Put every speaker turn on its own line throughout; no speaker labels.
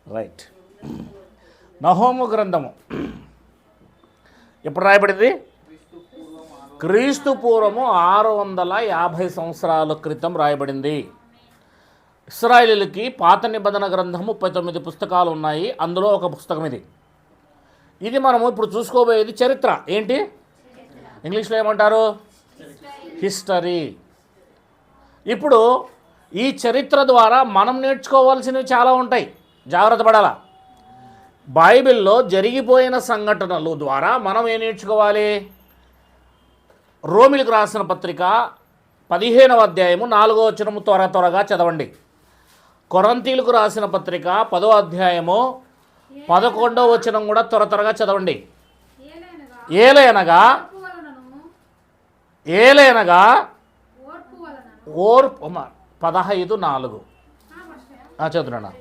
Right. నహూము గ్రంథము ఎప్పుడు రాయబడింది? క్రీస్తు పూర్వము 650 సంవత్సరాల క్రితం రాయబడింది. ఇశ్రాయేలీయులకి పాత నిబంధన గ్రంథం 39 పుస్తకాలు ఉన్నాయి. అందులో ఒక పుస్తకం ఇది. ఇది మనము ఇప్పుడు చూసుకోబోయేది చరిత్ర. ఏంటి ఇంగ్లీష్లో ఏమంటారు? హిస్టరీ. ఇప్పుడు ఈ చరిత్ర ద్వారా మనం నేర్చుకోవాల్సినవి చాలా ఉంటాయి. జాగ్రత్త పడాలా. బైబిల్లో జరిగిపోయిన సంఘటనలు ద్వారా మనం ఏం నేర్చుకోవాలి? రోమిలకు రాసిన పత్రిక 15వ అధ్యాయము 4వ వచనము త్వరగా చదవండి. కొరంతీలకు రాసిన పత్రిక 10వ అధ్యాయము 11వ వచనం కూడా త్వరగా చదవండి. ఏలయనగా ఓర్పు 15:4 చదువుతున్నా.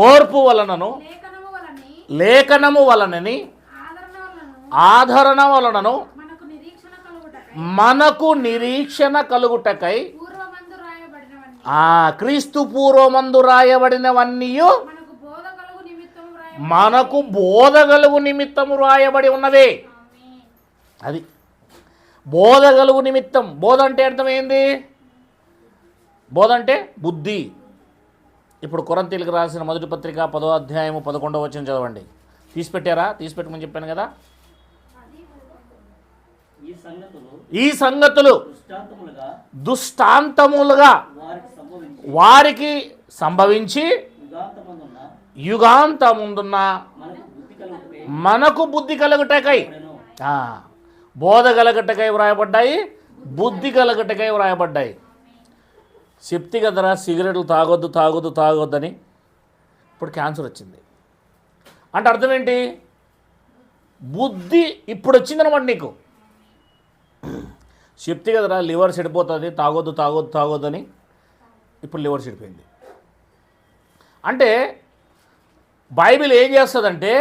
ఓర్పు వలనను లేఖనము వలనని ఆదరణ వలనను మనకు నిరీక్షణ కలుగుటకై క్రీస్తు పూర్వమందు రాయబడినవన్నీ మనకు బోధ కలుగు నిమిత్తము రాయబడి ఉన్నవే. అది బోధ కలుగు నిమిత్తం. బోధ అంటే అర్థమైంది? బోధ అంటే బుద్ధి. ఇప్పుడు కొరంతీలకు రాసిన మొదటి పత్రిక 10వ అధ్యాయము 11వ వచనం చదవండి. తీసిపెట్టారా? తీసిపెట్టమని చెప్పాను కదా. ఈ సంగతులు దృష్టాంతములుగా వారికి సంభవించి యుగాంతముందున్న మనకు బుద్ధి కలుగుటకై, బోధ కలగటకై వ్రాయబడ్డాయి, బుద్ధి కలగటకై వ్రాయబడ్డాయి. చెప్తి కదరా సిగరెట్లు తాగొద్దని. ఇప్పుడు క్యాన్సర్ వచ్చింది అంటే అర్థం ఏంటి? బుద్ధి ఇప్పుడు వచ్చిందనమాట నీకు. చెప్తే కదరా లివర్ చెడిపోతుంది, తాగొద్దని. ఇప్పుడు లివర్ చెడిపోయింది. అంటే బైబిల్ ఏం చేస్తుందంటే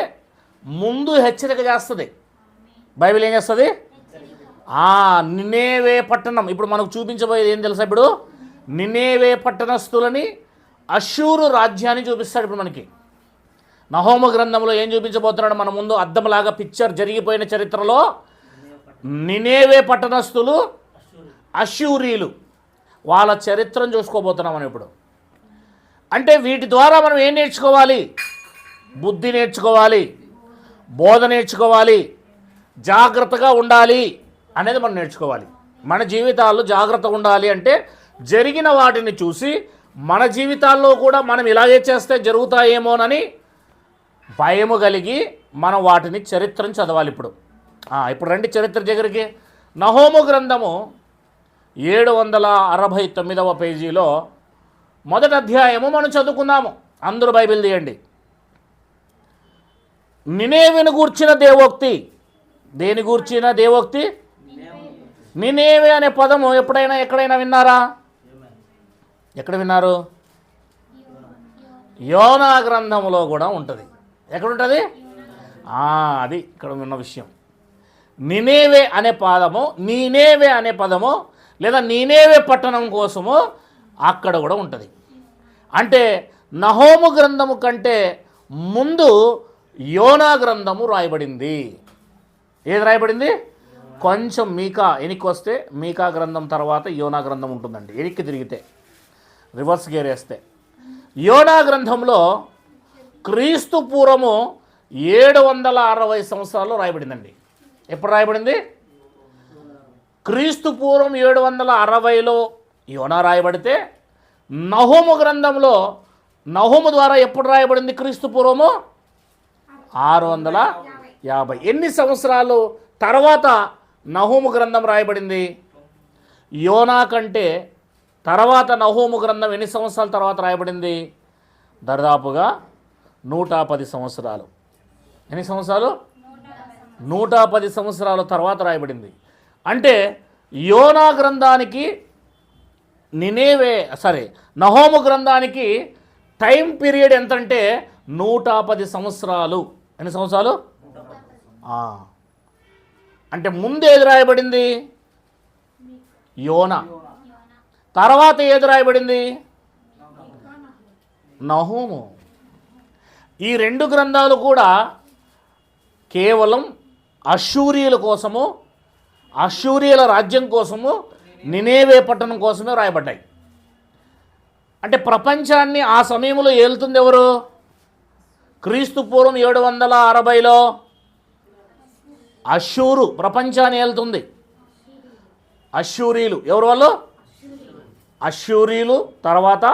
ముందు హెచ్చరిక చేస్తుంది. బైబిల్ ఏం చేస్తుంది? నినేవే పట్టణం, ఇప్పుడు మనకు చూపించబోయేది ఏం తెలుసా? ఇప్పుడు నినేవే పట్టణస్థులని అష్షూరు రాజ్యాన్ని చూపిస్తాడు. ఇప్పుడు మనకి నహూము గ్రంథంలో ఏం చూపించబోతున్నాడు? మన ముందు అద్దంలాగా పిక్చర్ జరిగిపోయిన చరిత్రలో నినేవే పట్టణస్థులు అష్షూరీలు, వాళ్ళ చరిత్రను చూసుకోబోతున్నాం మనం ఇప్పుడు. అంటే వీటి ద్వారా మనం ఏం నేర్చుకోవాలి? బుద్ధి నేర్చుకోవాలి, బోధ నేర్చుకోవాలి, జాగ్రత్తగా ఉండాలి అనేది మనం నేర్చుకోవాలి. మన జీవితాల్లో జాగ్రత్తగా ఉండాలి అంటే జరిగిన వాటిని చూసి మన జీవితాల్లో కూడా మనం ఇలాగే చేస్తే జరుగుతాయేమోనని భయము కలిగి మనం వాటిని చరిత్రను చదవాలి. ఇప్పుడు రండి చరిత్ర దగ్గరికి. నహూము గ్రంథము 769వ పేజీలో మొదటి అధ్యాయము మనం చదువుకుందాము. అందరూ బైబిల్ తీయండి. నినేవెను గూర్చిన దేవోక్తి. దేని గూర్చిన దేవోక్తి? నినేవే అనే పదము ఎప్పుడైనా ఎక్కడైనా విన్నారా? ఎక్కడ విన్నారు? యోనా గ్రంథములో కూడా ఉంటుంది. ఎక్కడుంటుంది? అది ఇక్కడ ఉన్న విషయం. నినేవే అనే పదము లేదా నీనేవే పట్టణం కోసము అక్కడ కూడా ఉంటుంది. అంటే నహూము గ్రంథము కంటే ముందు యోనా గ్రంథము రాయబడింది. ఏది రాయబడింది? కొంచెం మీకా ఎనికి వస్తే మీకా గ్రంథం తర్వాత యోనా గ్రంథం ఉంటుందండి. ఎనికి తిరిగితే రివర్స్ గేర్ వేస్తే యోనా గ్రంథంలో క్రీస్తు పూర్వము 760 సంవత్సరాల్లో రాయబడిందండి. ఎప్పుడు రాయబడింది? క్రీస్తు పూర్వం 760లో యోనా రాయబడితే నహూము గ్రంథంలో నహూము ద్వారా ఎప్పుడు రాయబడింది? క్రీస్తు పూర్వము 650. ఎన్ని సంవత్సరాలు తర్వాత నహూము గ్రంథం రాయబడింది? యోనా కంటే తర్వాత నహూము గ్రంథం ఎన్ని సంవత్సరాల తర్వాత రాయబడింది? దాదాపుగా 110 సంవత్సరాలు. ఎన్ని సంవత్సరాలు? 110 సంవత్సరాల తర్వాత రాయబడింది. అంటే యోనా గ్రంథానికి నహూము గ్రంథానికి టైం పీరియడ్ ఎంతంటే 110 సంవత్సరాలు. ఎన్ని సంవత్సరాలు? అంటే ముందు ఏది రాయబడింది? యోనా. తర్వాత ఏది రాయబడింది? నహూము. ఈ 2 గ్రంథాలు కూడా కేవలం అష్షూరీయుల కోసము, అష్షూరీయుల రాజ్యం కోసము, నినేవే పట్టణం కోసమే రాయబడ్డాయి. అంటే ప్రపంచాన్ని ఆ సమయంలో ఏలుతుంది ఎవరు? క్రీస్తు పూర్వం 760లో అష్షూరు ప్రపంచాన్ని ఏలుతుంది. అష్షూరీలు ఎవరు వాళ్ళు? అష్షూరీలు, తర్వాత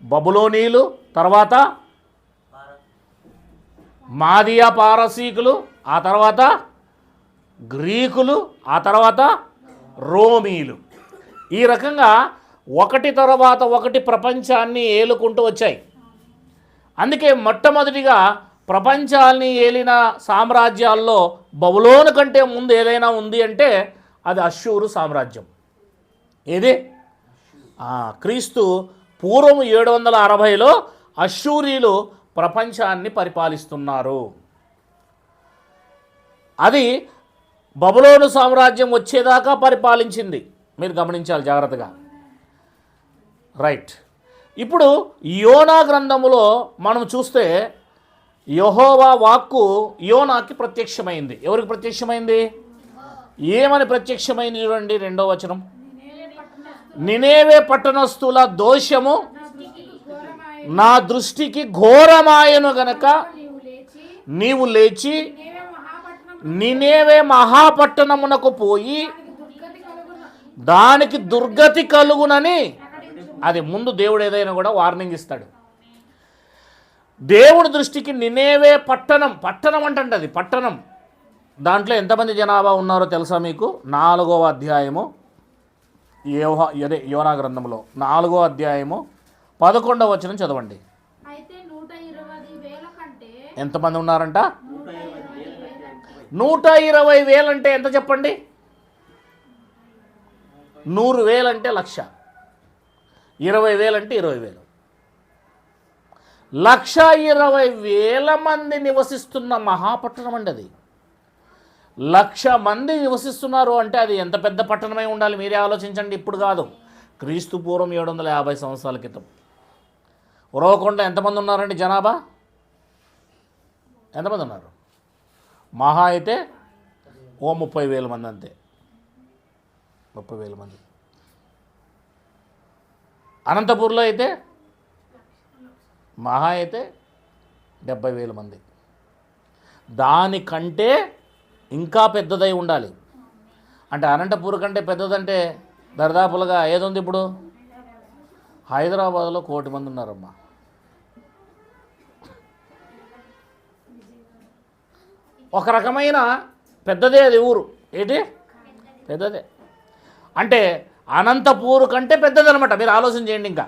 బబులోనీయులు, తర్వాత మాదియా పారసీకులు, ఆ తర్వాత గ్రీకులు, ఆ తర్వాత రోమీలు. ఈ రకంగా ఒకటి తర్వాత ఒకటి ప్రపంచాన్ని ఏలుకుంటూ వచ్చాయి. అందుకే మొట్టమొదటిగా ప్రపంచాన్ని ఏలిన సామ్రాజ్యాల్లో బబులోను కంటే ముందు ఏదైనా ఉంది అంటే అది అష్షూరు సామ్రాజ్యం. ఏది? క్రీస్తు పూర్వం 760లో అష్షూరీలు ప్రపంచాన్ని పరిపాలిస్తున్నారు. అది బబులోను సామ్రాజ్యం వచ్చేదాకా పరిపాలించింది. మీరు గమనించాలి జాగ్రత్తగా. రైట్. ఇప్పుడు యోనా గ్రంథములో మనం చూస్తే యెహోవా వాక్కు యోనాకి ప్రత్యక్షమైంది. ఎవరికి ప్రత్యక్షమైంది? ఏమని ప్రత్యక్షమైంది చూడండి, 2వ వచనం. నినేవే పట్టణస్థుల దోషము నా దృష్టికి ఘోరమాయను గనక నీవు లేచి నినేవే మహాపట్టణమునకు పోయి దానికి దుర్గతి కలుగునని. అది ముందు దేవుడు ఏదైనా కూడా వార్నింగ్ ఇస్తాడు. దేవుడి దృష్టికి నినేవే పట్టణం, పట్టణం అంటే అది పట్టణం. దాంట్లో ఎంతమంది జనాభా ఉన్నారో తెలుసా మీకు? 4వ అధ్యాయము యోనా గ్రంథంలో 4వ అధ్యాయము 11వ వచనం చదవండి. ఎంతమంది ఉన్నారంట? 120,000 అంటే ఎంత చెప్పండి? 100,000 అంటే 1,00,000, 20,000 అంటే 20,000. 1,20,000 మంది నివసిస్తున్న మహాపట్టణం అండి అది. 1,00,000 మంది నివసిస్తున్నారు అంటే అది ఎంత పెద్ద పట్టణమై ఉండాలి మీరే ఆలోచించండి. ఇప్పుడు కాదు, క్రీస్తు పూర్వం 750 సంవత్సరాల క్రితం. ఉరవకొండ ఎంతమంది ఉన్నారండి జనాభా? ఎంతమంది ఉన్నారు? మహా అయితే 30,000 మంది, అంతే. 30,000 మంది. అనంతపూర్లో అయితే మహా అయితే 70,000 మంది. దానికంటే ఇంకా పెద్దదై ఉండాలి. అంటే అనంతపూర్ కంటే పెద్దదంటే దరిదాపులుగా ఏదుంది ఇప్పుడు? హైదరాబాద్లో 1,00,00,000 మంది ఉన్నారమ్మా. ఒక రకమైన పెద్దదే అది ఊరు. ఏంటి? పెద్దదే. అంటే అనంతపూర్ కంటే పెద్దదనమాట. మీరు ఆలోచన చేయండి. ఇంకా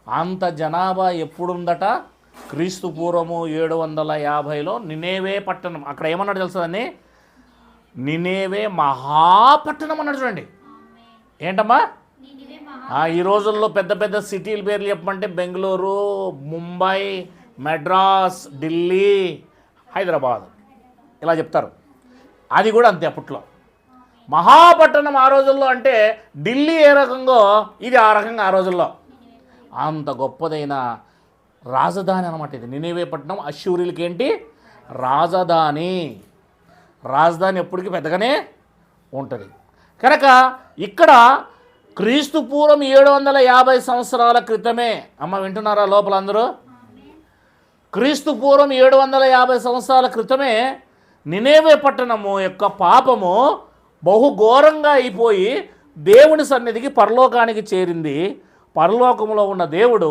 అంత జనాభా ఎప్పుడుందట? క్రీస్తు పూర్వము 750లో నినేవే పట్టణం. అక్కడ ఏమన్నాడు తెలుసని? నినేవే మహాపట్టణం అన్నాడు. చూడండి ఏంటమ్మా. ఈ రోజుల్లో పెద్ద పెద్ద సిటీల పేర్లు చెప్పమంటే బెంగళూరు, ముంబై, మెడ్రాస్, ఢిల్లీ, హైదరాబాద్ ఇలా చెప్తారు. అది కూడా అంతే. అప్పట్లో మహాపట్టణం ఆ రోజుల్లో అంటే ఢిల్లీ ఏ రకంగా ఇది ఆ రకంగా ఆ రోజుల్లో. అంత గొప్పదైన రాజధాని అనమాట ఇది నినేవే పట్టణం. అష్షూరీలకి ఏంటి? రాజధాని. రాజధాని ఎప్పటికీ పెద్దగానే ఉంటుంది. కనుక ఇక్కడ క్రీస్తు పూర్వం 750 సంవత్సరాల క్రితమే, అమ్మ వింటున్నారా లోపల అందరూ? క్రీస్తు పూర్వం 750 సంవత్సరాల క్రితమే నినేవే పట్టణము యొక్క పాపము బహుఘోరంగా అయిపోయి దేవుని సన్నిధికి పరలోకానికి చేరింది. పరలోకంలో ఉన్న దేవుడు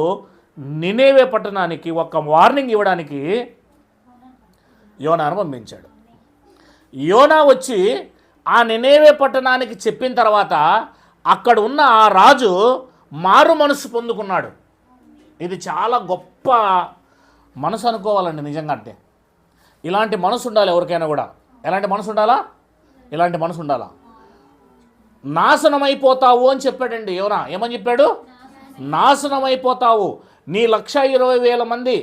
నినేవే పట్టణానికి ఒక వార్నింగ్ ఇవ్వడానికి యోనాను పంపించాడు. యోనా వచ్చి ఆ నినేవే పట్టణానికి చెప్పిన తర్వాత అక్కడ ఉన్న ఆ రాజు మారు మనసు పొందుకున్నాడు. ఇది చాలా గొప్ప మనసు అనుకోవాలండి నిజంగా. అంటే ఇలాంటి మనసు ఉండాలి ఎవరికైనా కూడా. ఎలాంటి మనసు ఉండాలా? ఇలాంటి మనసు ఉండాలా. నాశనం అయిపోతావు అని చెప్పాడండి యోనా. ఏమని చెప్పాడు? నాశనం అయిపోతావు, నీ 1,20,000 మంది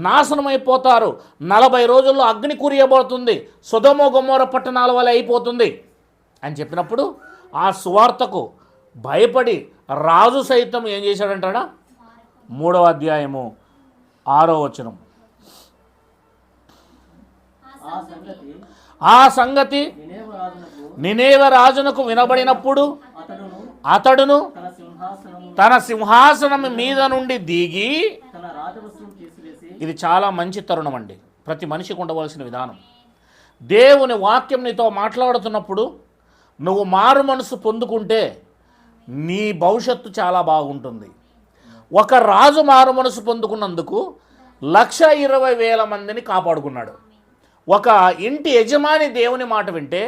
నాశనం అయిపోతారు, 40 రోజుల్లో అగ్ని కురియబడుతుంది, సొదొమ గొమొర్రా పట్టణాల వలె అయిపోతుంది అని చెప్పినప్పుడు ఆ సువార్తకు భయపడి రాజు సైతం ఏం చేశాడంటాడా? 3వ అధ్యాయము 6వ వచనం.
ఆ సంగతి
ఆ సంగతి
నినేవె రాజునకు
నినేవె రాజునకు వినబడినప్పుడు
అతడును
అతడును తన సింహాసనం మీద నుండి దిగి,
తన రాజవస్త్రం తీసివేసి
ఇది చాలా మంచి తరుణం అండి, ప్రతి మనిషికి ఉండవలసిన విధానం. దేవుని వాక్యం నీతో మాట్లాడుతున్నప్పుడు నువ్వు మారు మనసు పొందుకుంటే నీ భవిష్యత్తు చాలా బాగుంటుంది. ఒక రాజు మారు మనసు పొందుకున్నందుకు 1,20,000 మందిని కాపాడుకున్నాడు. ఒక ఇంటి యజమాని దేవుని మాట వింటే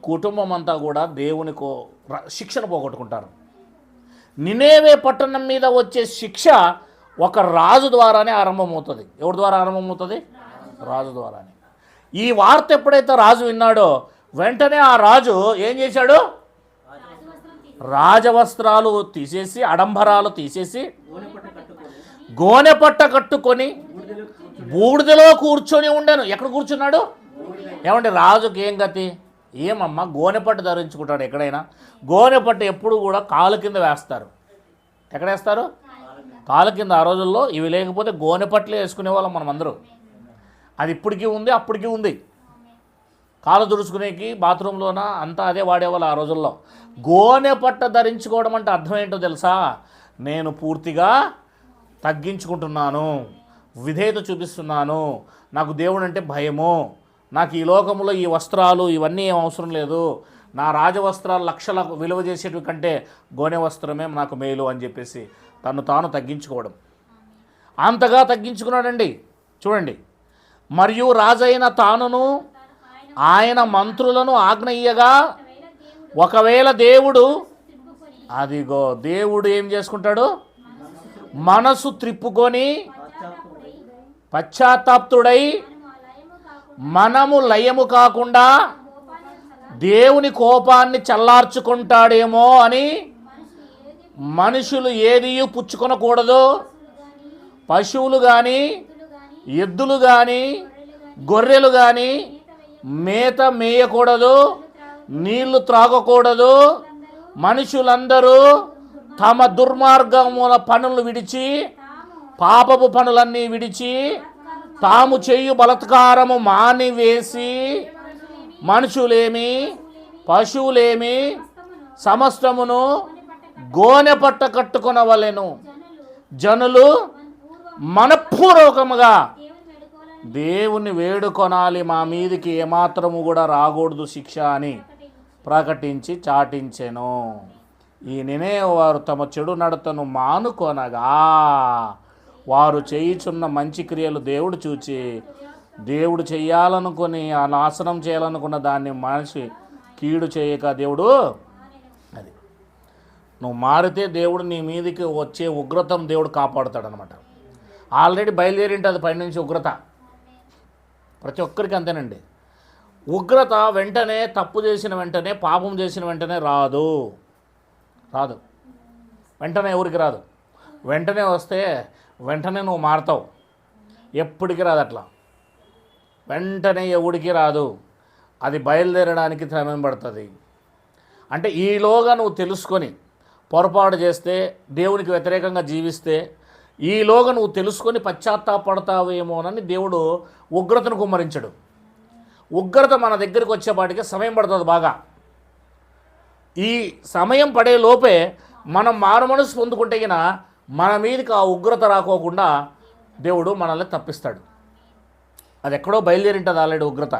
కుటుంబం అంతా కూడా దేవునికో శిక్షను పోగొట్టుకుంటారు. నినేవే పట్టణం మీద వచ్చే శిక్ష ఒక రాజు ద్వారానే ఆరంభమవుతుంది. ఎవరి ద్వారా ఆరంభమవుతుంది? రాజు ద్వారానే. ఈ వార్త ఎప్పుడైతే రాజు విన్నాడో వెంటనే ఆ రాజు ఏం చేశాడు? రాజవస్త్రాలు తీసేసి, అడంబరాలు తీసేసి, గోనెపట్ట కట్టుకొని బూడిదలో కూర్చొని ఉండను. ఎక్కడ కూర్చున్నాడు? ఏమంటే రాజుకి ఏం గతి? ఏమమ్మా, గోనెపట్టు ధరించుకుంటాడు ఎక్కడైనా. గోనెపట్టు ఎప్పుడు కూడా కాలు కింద వేస్తారు. ఎక్కడ వేస్తారు? కాలు కింద. ఆ రోజుల్లో ఇవి లేకపోతే గోనెపట్లే వేసుకునేవాళ్ళం మనం అందరూ. అది ఇప్పటికీ ఉంది, అప్పటికీ ఉంది. కాలు తుడుచుకునేకి బాత్రూంలోన అంతా అదే వాడేవాళ్ళు ఆ రోజుల్లో. గోనెపట్ట ధరించుకోవడం అంటే అర్థం ఏంటో తెలుసా? నేను పూర్తిగా తగ్గించుకుంటున్నాను, విధేయత చూపిస్తున్నాను, నాకు దేవుడు అంటే భయము, నాకు ఈ లోకంలో ఈ వస్త్రాలు ఇవన్నీ ఏం అవసరం లేదు, నా రాజవస్త్రాలు లక్షల విలువ చేసేటివి కంటే గోనె వస్త్రమే నాకు మేలు అని చెప్పేసి తను తాను తగ్గించుకోవడం. అంతగా తగ్గించుకున్నాడండి. చూడండి, మరియు రాజైన తానును ఆయన మంత్రులను ఆజ్ఞ ఇయ్యగా, ఒకవేళ దేవుడు, అదిగో దేవుడు ఏం చేసుకుంటాడు? మనసు త్రిప్పుకొని పశ్చాత్తాప్తుడై మనము లయము కాకుండా దేవుని కోపాన్ని చల్లార్చుకుంటాడేమో అని మనుషులు ఏదియూ పుచ్చుకొనకూడదు. పశువులు కానీ, ఎద్దులు కానీ, గొర్రెలు కానీ మేత మేయకూడదు, నీళ్లు త్రాగకూడదు. మనుషులందరూ తమ దుర్మార్గముల పనులు విడిచి, పాపపు పనులన్నీ విడిచి, తాము చేయు బలత్కారము మానివేసి, మనుషులేమి పశువులేమి సమస్తమును గోనెపట్ట కట్టుకొనవలెను. జనులు మనఃపూర్వకముగా దేవుని వేడుకొనాలి, మా మీదికి ఏమాత్రము కూడా రాకూడదు శిక్ష అని ప్రకటించి చాటించెను. ఈ నినేవె వారు తమ చెడు నడతను మానుకొనగా, వారు చేయుచున్న మంచి క్రియలు దేవుడు చూచి, దేవుడు చెయ్యాలనుకుని ఆ నాశనం చేయాలనుకున్న దాన్ని మనిషి కీడు చేయక దేవుడు, అది నువ్వు మారితే దేవుడు నీ మీదికి వచ్చే ఉగ్రతను దేవుడు కాపాడుతాడనమాట. ఆల్రెడీ బయలుదేరింటుంది పైనుంచి ఉగ్రత. ప్రతి ఒక్కరికి అంతేనండి. ఉగ్రత వెంటనే తప్పు చేసిన వెంటనే, పాపం చేసిన వెంటనే రాదు. వెంటనే ఎవరికి రాదు. వెంటనే వస్తే వెంటనే నువ్వు మారుతావు. ఎప్పటికీ రాదు అట్లా. వెంటనే ఎవడికి రాదు. అది బయలుదేరడానికి సమయం పడుతుంది. అంటే ఈలోగా నువ్వు తెలుసుకొని పొరపాటు చేస్తే, దేవునికి వ్యతిరేకంగా జీవిస్తే, ఈలోగా నువ్వు తెలుసుకొని పశ్చాత్తాపడతావేమోనని దేవుడు ఉగ్రతను కుమ్మరించడు. ఉగ్రత మన దగ్గరికి వచ్చేపాటికి సమయం పడుతుంది బాగా. ఈ సమయం పడే లోపే మనం మారు మనసు పొందుకుంటే గిన మన మీదకి ఆ ఉగ్రత రాకోకుండా దేవుడు మనల్ని తప్పిస్తాడు. అది ఎక్కడో బయలుదేరింటుంది ఆల్రెడీ ఉగ్రత.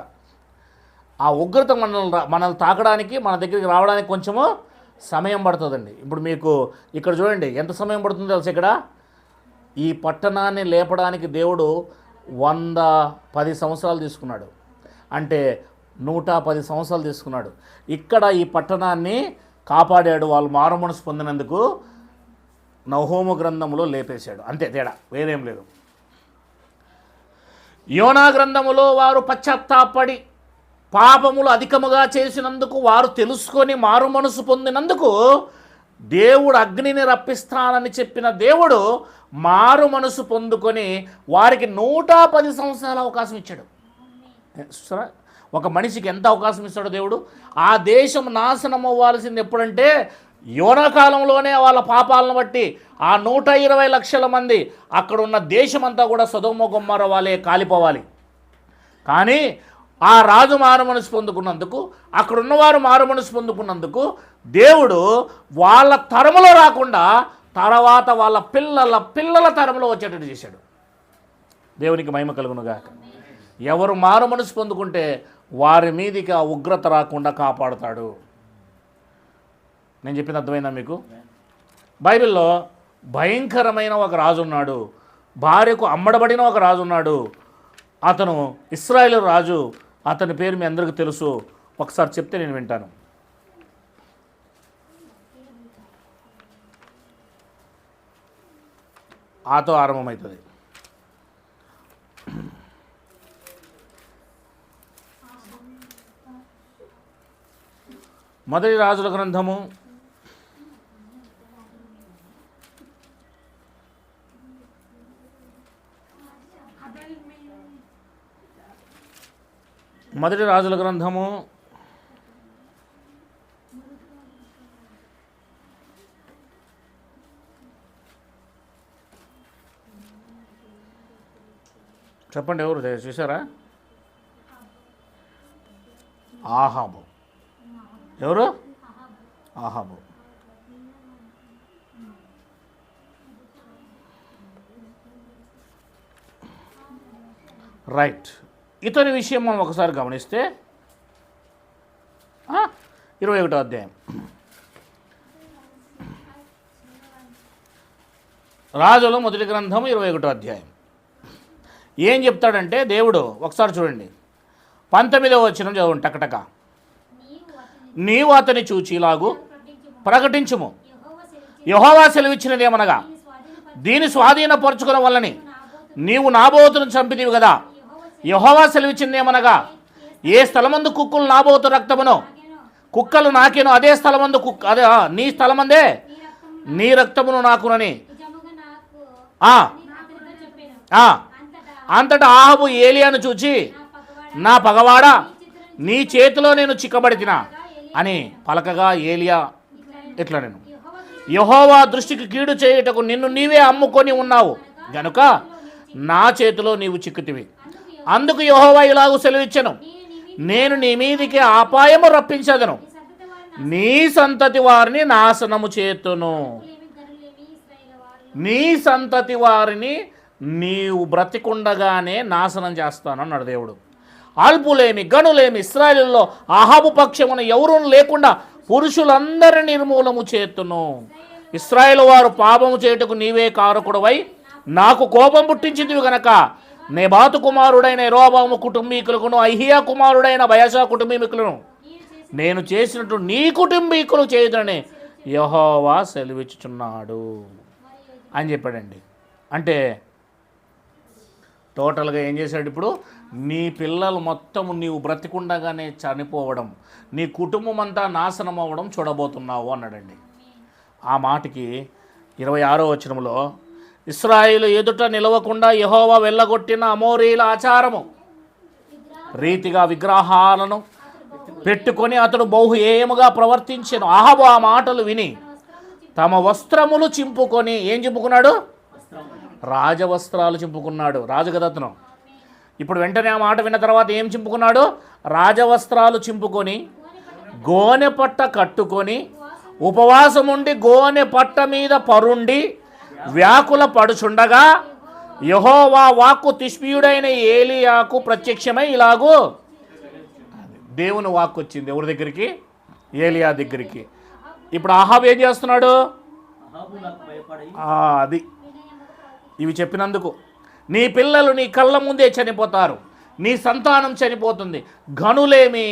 ఆ ఉగ్రత మనల్ని తాకడానికి, మన దగ్గరికి రావడానికి కొంచెము సమయం పడుతుందండి. ఇప్పుడు మీకు ఇక్కడ చూడండి ఎంత సమయం పడుతుందో తెలుసు. ఇక్కడ ఈ పట్టణాన్ని లేపడానికి దేవుడు 110 సంవత్సరాలు తీసుకున్నాడు. అంటే 110 సంవత్సరాలు తీసుకున్నాడు. ఇక్కడ ఈ పట్టణాన్ని కాపాడాడు. వాళ్ళు మారు మనసు పొందినందుకు నహూము గ్రంథములో లేపేశాడు. అంతే తేడా, వేరేం లేదు. యోనా గ్రంథములో వారు పశ్చాత్తాపడి పాపములు అధికముగా చేసినందుకు, వారు తెలుసుకొని మారు మనసు పొందినందుకు దేవుడు అగ్నిని రప్పిస్తానని చెప్పిన దేవుడు మారు మనసు పొందుకొని వారికి 110 సంవత్సరాల అవకాశం ఇచ్చాడు. ఒక మనిషికి ఎంత అవకాశం ఇస్తాడో దేవుడు. ఆ దేశం నాశనం అవ్వాల్సింది ఎప్పుడంటే యోనా కాలంలోనే వాళ్ళ పాపాలను బట్టి ఆ 120 లక్షల మంది అక్కడ ఉన్న దేశమంతా కూడా సొదొమ గొమొర్రా వాళ్ళే కాలిపోవాలి. కానీ ఆ రాజు మారుమనసు పొందుకున్నందుకు, అక్కడ ఉన్నవారు మారుమనసు పొందుకున్నందుకు దేవుడు వాళ్ళ తరములో రాకుండా తర్వాత వాళ్ళ పిల్లల పిల్లల తరములో వచ్చేటట్టు చేశాడు. దేవునికి మహిమ కలుగునుగాక. ఎవరు మారుమనసు పొందుకుంటే వారి మీదికి ఆ ఉగ్రత రాకుండా కాపాడుతాడు. నేను చెప్పింది అర్థమైందా మీకు? బైబిల్లో భయంకరమైన ఒక రాజు ఉన్నాడు, భార్యకు అమ్మడబడిన ఒక రాజు ఉన్నాడు. అతను ఇశ్రాయేలు రాజు. అతని పేరు మీ అందరికీ తెలుసు. ఒకసారి చెప్తే నేను వింటాను. ఆతో ఆరంభమవుతుంది. మొదటి రాజుల గ్రంథము 1 చెప్పండి, ఎవరు చూసారా? ఆహాబు. ఎవరు? ఆహాబు. రైట్. ఇతని విషయం మనం ఒకసారి గమనిస్తే 21వ అధ్యాయం, రాజుల మొదటి గ్రంథం 21వ అధ్యాయం ఏం చెప్తాడంటే దేవుడు, ఒకసారి చూడండి 19వ వచనం చదవండి టకటక. నీవు అతని చూచి ఇలాగు ప్రకటించుము, యెహోవా సెలవిచ్చినదేమనగా, దీని స్వాధీనపరచుకున్న వల్లని నీవు నాబోతును చంపితివి కదా. యెహోవా సెలవిచ్చిందేమనగా, ఏ స్థలమందు కుక్కలు నాబోతు రక్తమును కుక్కలు నాకేను, అదే స్థలమందు అదే నీ స్థలమందే నీ రక్తమును నాకునని. అంతటా ఆహాబు ఏలియాను చూచి, నా పగవాడా, నీ చేతిలో నేను చిక్కబడితినా అని పలకగా ఏలియా ఇట్లా, నేను యెహోవా దృష్టికి కీడు చేయుటకు నిన్ను నీవే అమ్ముకొని ఉన్నావు గనుక నా చేతిలో నీవు చిక్కుతివి. అందుకు యెహోవా ఇలాగు సెలవిచ్చెను, నేను నీ మీదికి అపాయము రప్పించదను, నీ సంతతి వారిని నాశనము చేతును. నీ సంతతి వారిని నీవు బ్రతికుండగానే నాశనం చేస్తాను అన్నాడు దేవుడు. అల్పులేమి గనులేమి ఇశ్రాయేలులో అహాబు పక్షమున ఎవరూ లేకుండా పురుషులందరినీ నిర్మూలము చేతును. ఇశ్రాయేలు వారు పాపము చేయుటకు నీవే కారకుడవై నాకు కోపం పుట్టించింది గనక నెబాతు కుమారుడైన యెరోబాము కుటుంబీకులను, అహియా కుమారుడైన బయషా కుటుంబీకులను నేను చేసినట్టు నీ కుటుంబీకులు చేయుదని యెహోవా సెలవిచ్చుచున్నాడు అని చెప్పాడండి. అంటే టోటల్గా ఏం చేశాడు? ఇప్పుడు నీ పిల్లలు మొత్తము నీవు బ్రతికుండగానే చనిపోవడం, నీ కుటుంబం అంతా నాశనం అవ్వడం చూడబోతున్నావు అన్నాడండి. ఆ మాటకి 26వ వచనంలో, ఇశ్రాయేలు ఎదుట నిలవకుండా యెహోవా వెళ్ళగొట్టిన అమోరీల ఆచారము రీతిగా విగ్రహాలను పెట్టుకొని అతడు బహుహేయముగా ప్రవర్తించెను. అహాబు ఆ మాటలు విని తమ వస్త్రములు చింపుకొని, ఏం చింపుకున్నాడు? రాజవస్త్రాలు చింపుకున్నాడు. రాజు కదా అతను. ఇప్పుడు వెంటనే ఆ మాట విన్న తర్వాత ఏం చింపుకున్నాడు? రాజవస్త్రాలు చింపుకొని గోనె పట్ట కట్టుకొని ఉపవాసముండి గోనె పట్ట మీద పరుండి వ్యాకుల పడుచుండగా యెహోవా వాక్కు తిష్బీయుడైన ఏలియాకు ప్రత్యక్షమై ఇలాగూ, దేవుని వాక్కు వచ్చింది ఎవరి దగ్గరికి? ఏలియా దగ్గరికి. ఇప్పుడు అహాబు ఏం చేస్తున్నాడు? అది ఇవి చెప్పినందుకు నీ పిల్లలు నీ కళ్ళ ముందే చనిపోతారు, నీ సంతానం చనిపోతుంది, గనులేమి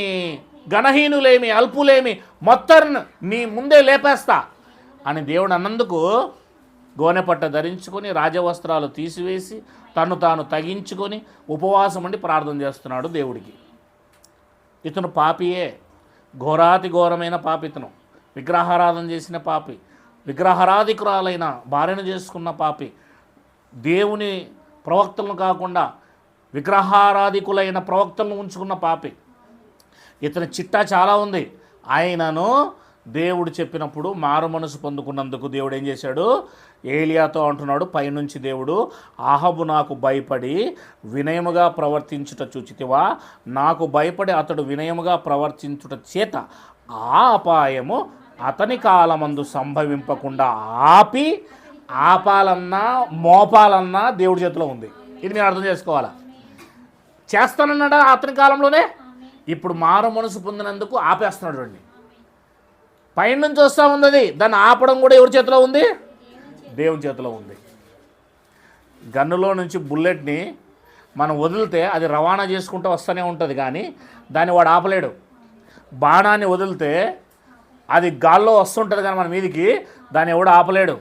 గణహీనులేమి అల్పులేమి మొత్తం నీ ముందే లేపేస్తా అని దేవుడు అన్నందుకు గోనెపట్ట ధరించుకొని రాజవస్త్రాలు తీసివేసి తను తాను తగ్గించుకొని ఉపవాసం ఉండి ప్రార్థన చేస్తున్నాడు దేవుడికి. ఇతను పాపియే, ఘోరాతి ఘోరమైన పాపి. ఇతను విగ్రహారాధన చేసిన పాపి, విగ్రహారాధికురాలైన భార్యను చేసుకున్న పాపి, దేవుని ప్రవక్తలను కాకుండా విగ్రహారాధికులైన ప్రవక్తలను ఉంచుకున్న పాపి. ఇతని చిట్టా చాలా ఉంది. ఆయనను దేవుడు చెప్పినప్పుడు మారు మనసు పొందుకున్నందుకు దేవుడు ఏం చేశాడు? ఏలియాతో అంటున్నాడు పైనుంచి దేవుడు, అహాబు నాకు భయపడి వినయముగా ప్రవర్తించుట చూచితివా, నాకు భయపడి అతడు వినయముగా ప్రవర్తించుట చేత ఆ అపాయము అతని కాలమందు సంభవింపకుండా ఆపాలన్నా మోపాలన్నా దేవుడి చేతిలో ఉంది. ఇది మీరు అర్థం చేసుకోవాలా. చేస్తానన్నాడా అతని కాలంలోనే, ఇప్పుడు మారు మనసు పొందినందుకు ఆపేస్తున్నాడు అండి. పైనుంచి వస్తూ ఉంది అది, దాన్ని ఆపడం కూడా ఎవరి చేతిలో ఉంది? దేవుని చేతిలో ఉంది. గన్నులో నుంచి బుల్లెట్ని మనం వదిలితే అది రవాణా చేసుకుంటూ వస్తూనే ఉంటుంది, కానీ దాన్ని వాడు ఆపలేడు. బాణాన్ని వదిలితే అది గాల్లో వస్తుంటుంది కానీ మన మీదికి దాన్ని ఎవడు ఆపలేడు.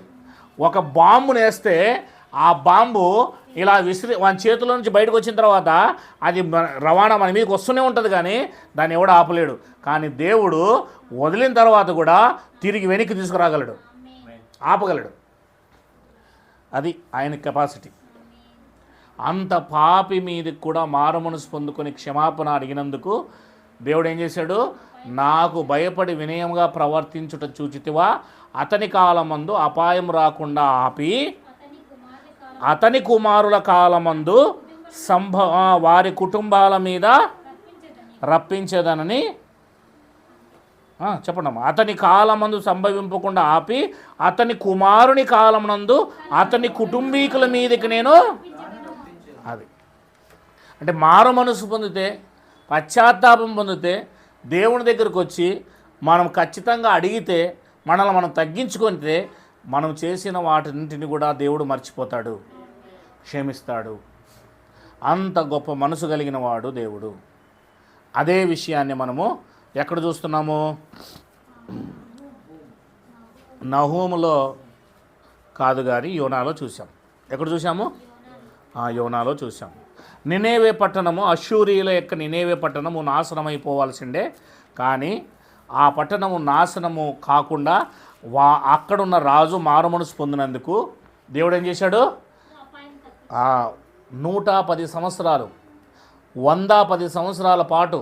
ఒక బాంబుని వేస్తే ఆ బాంబు ఇలా వాని చేతిలో నుంచి బయటకు వచ్చిన తర్వాత అది రవాణా మన మీదకి వస్తూనే ఉంటుంది, కానీ దాన్ని ఎవడు ఆపలేడు. కానీ దేవుడు వదిలిన తర్వాత కూడా తిరిగి వెనక్కి తీసుకురాగలడు, ఆపగలడు. అది ఆయన కెపాసిటీ. అంత పాపి మీదకి కూడా మారు మనసు పొందుకొని క్షమాపణ అడిగినందుకు దేవుడు ఏం చేశాడు? నాకు భయపడి వినయంగా ప్రవర్తించుట చూచితివా, అతని కాలమందు అపాయం రాకుండా ఆపి అతని కుమారుల కాలమందు వారి కుటుంబాల మీద రప్పించేదనని చెప్పండమ్మా. అతని కాలమందు సంభవింపకుండా ఆపి అతని కుమారుని కాలమునందు అతని కుటుంబీకుల మీదకి నేను అది అంటే మారు మనసు పొందితే, పశ్చాత్తాపం పొందితే, దేవుని దగ్గరకు వచ్చి మనం ఖచ్చితంగా అడిగితే, మనల్ని మనం తగ్గించుకుంటే, మనం చేసిన వాటిన్నింటిని కూడా దేవుడు మర్చిపోతాడు, క్షమిస్తాడు. అంత గొప్ప మనసు కలిగిన వాడు దేవుడు. అదే విషయాన్ని మనము ఎక్కడ చూస్తున్నాము? నహూములో కాదు కానీ యోనాలో చూసాం. ఎక్కడ చూసాము? యోనాలో చూసాం. నినేవే పట్టణము, అష్షూరీయుల యొక్క నినేవే పట్టణము నాశనమైపోవాల్సిందే, కానీ ఆ పట్టణము నాశనము కాకుండా అక్కడున్న రాజు మారు మనసు పొందినందుకు దేవుడు ఏం చేశాడు? 110 సంవత్సరాలు 110 సంవత్సరాల పాటు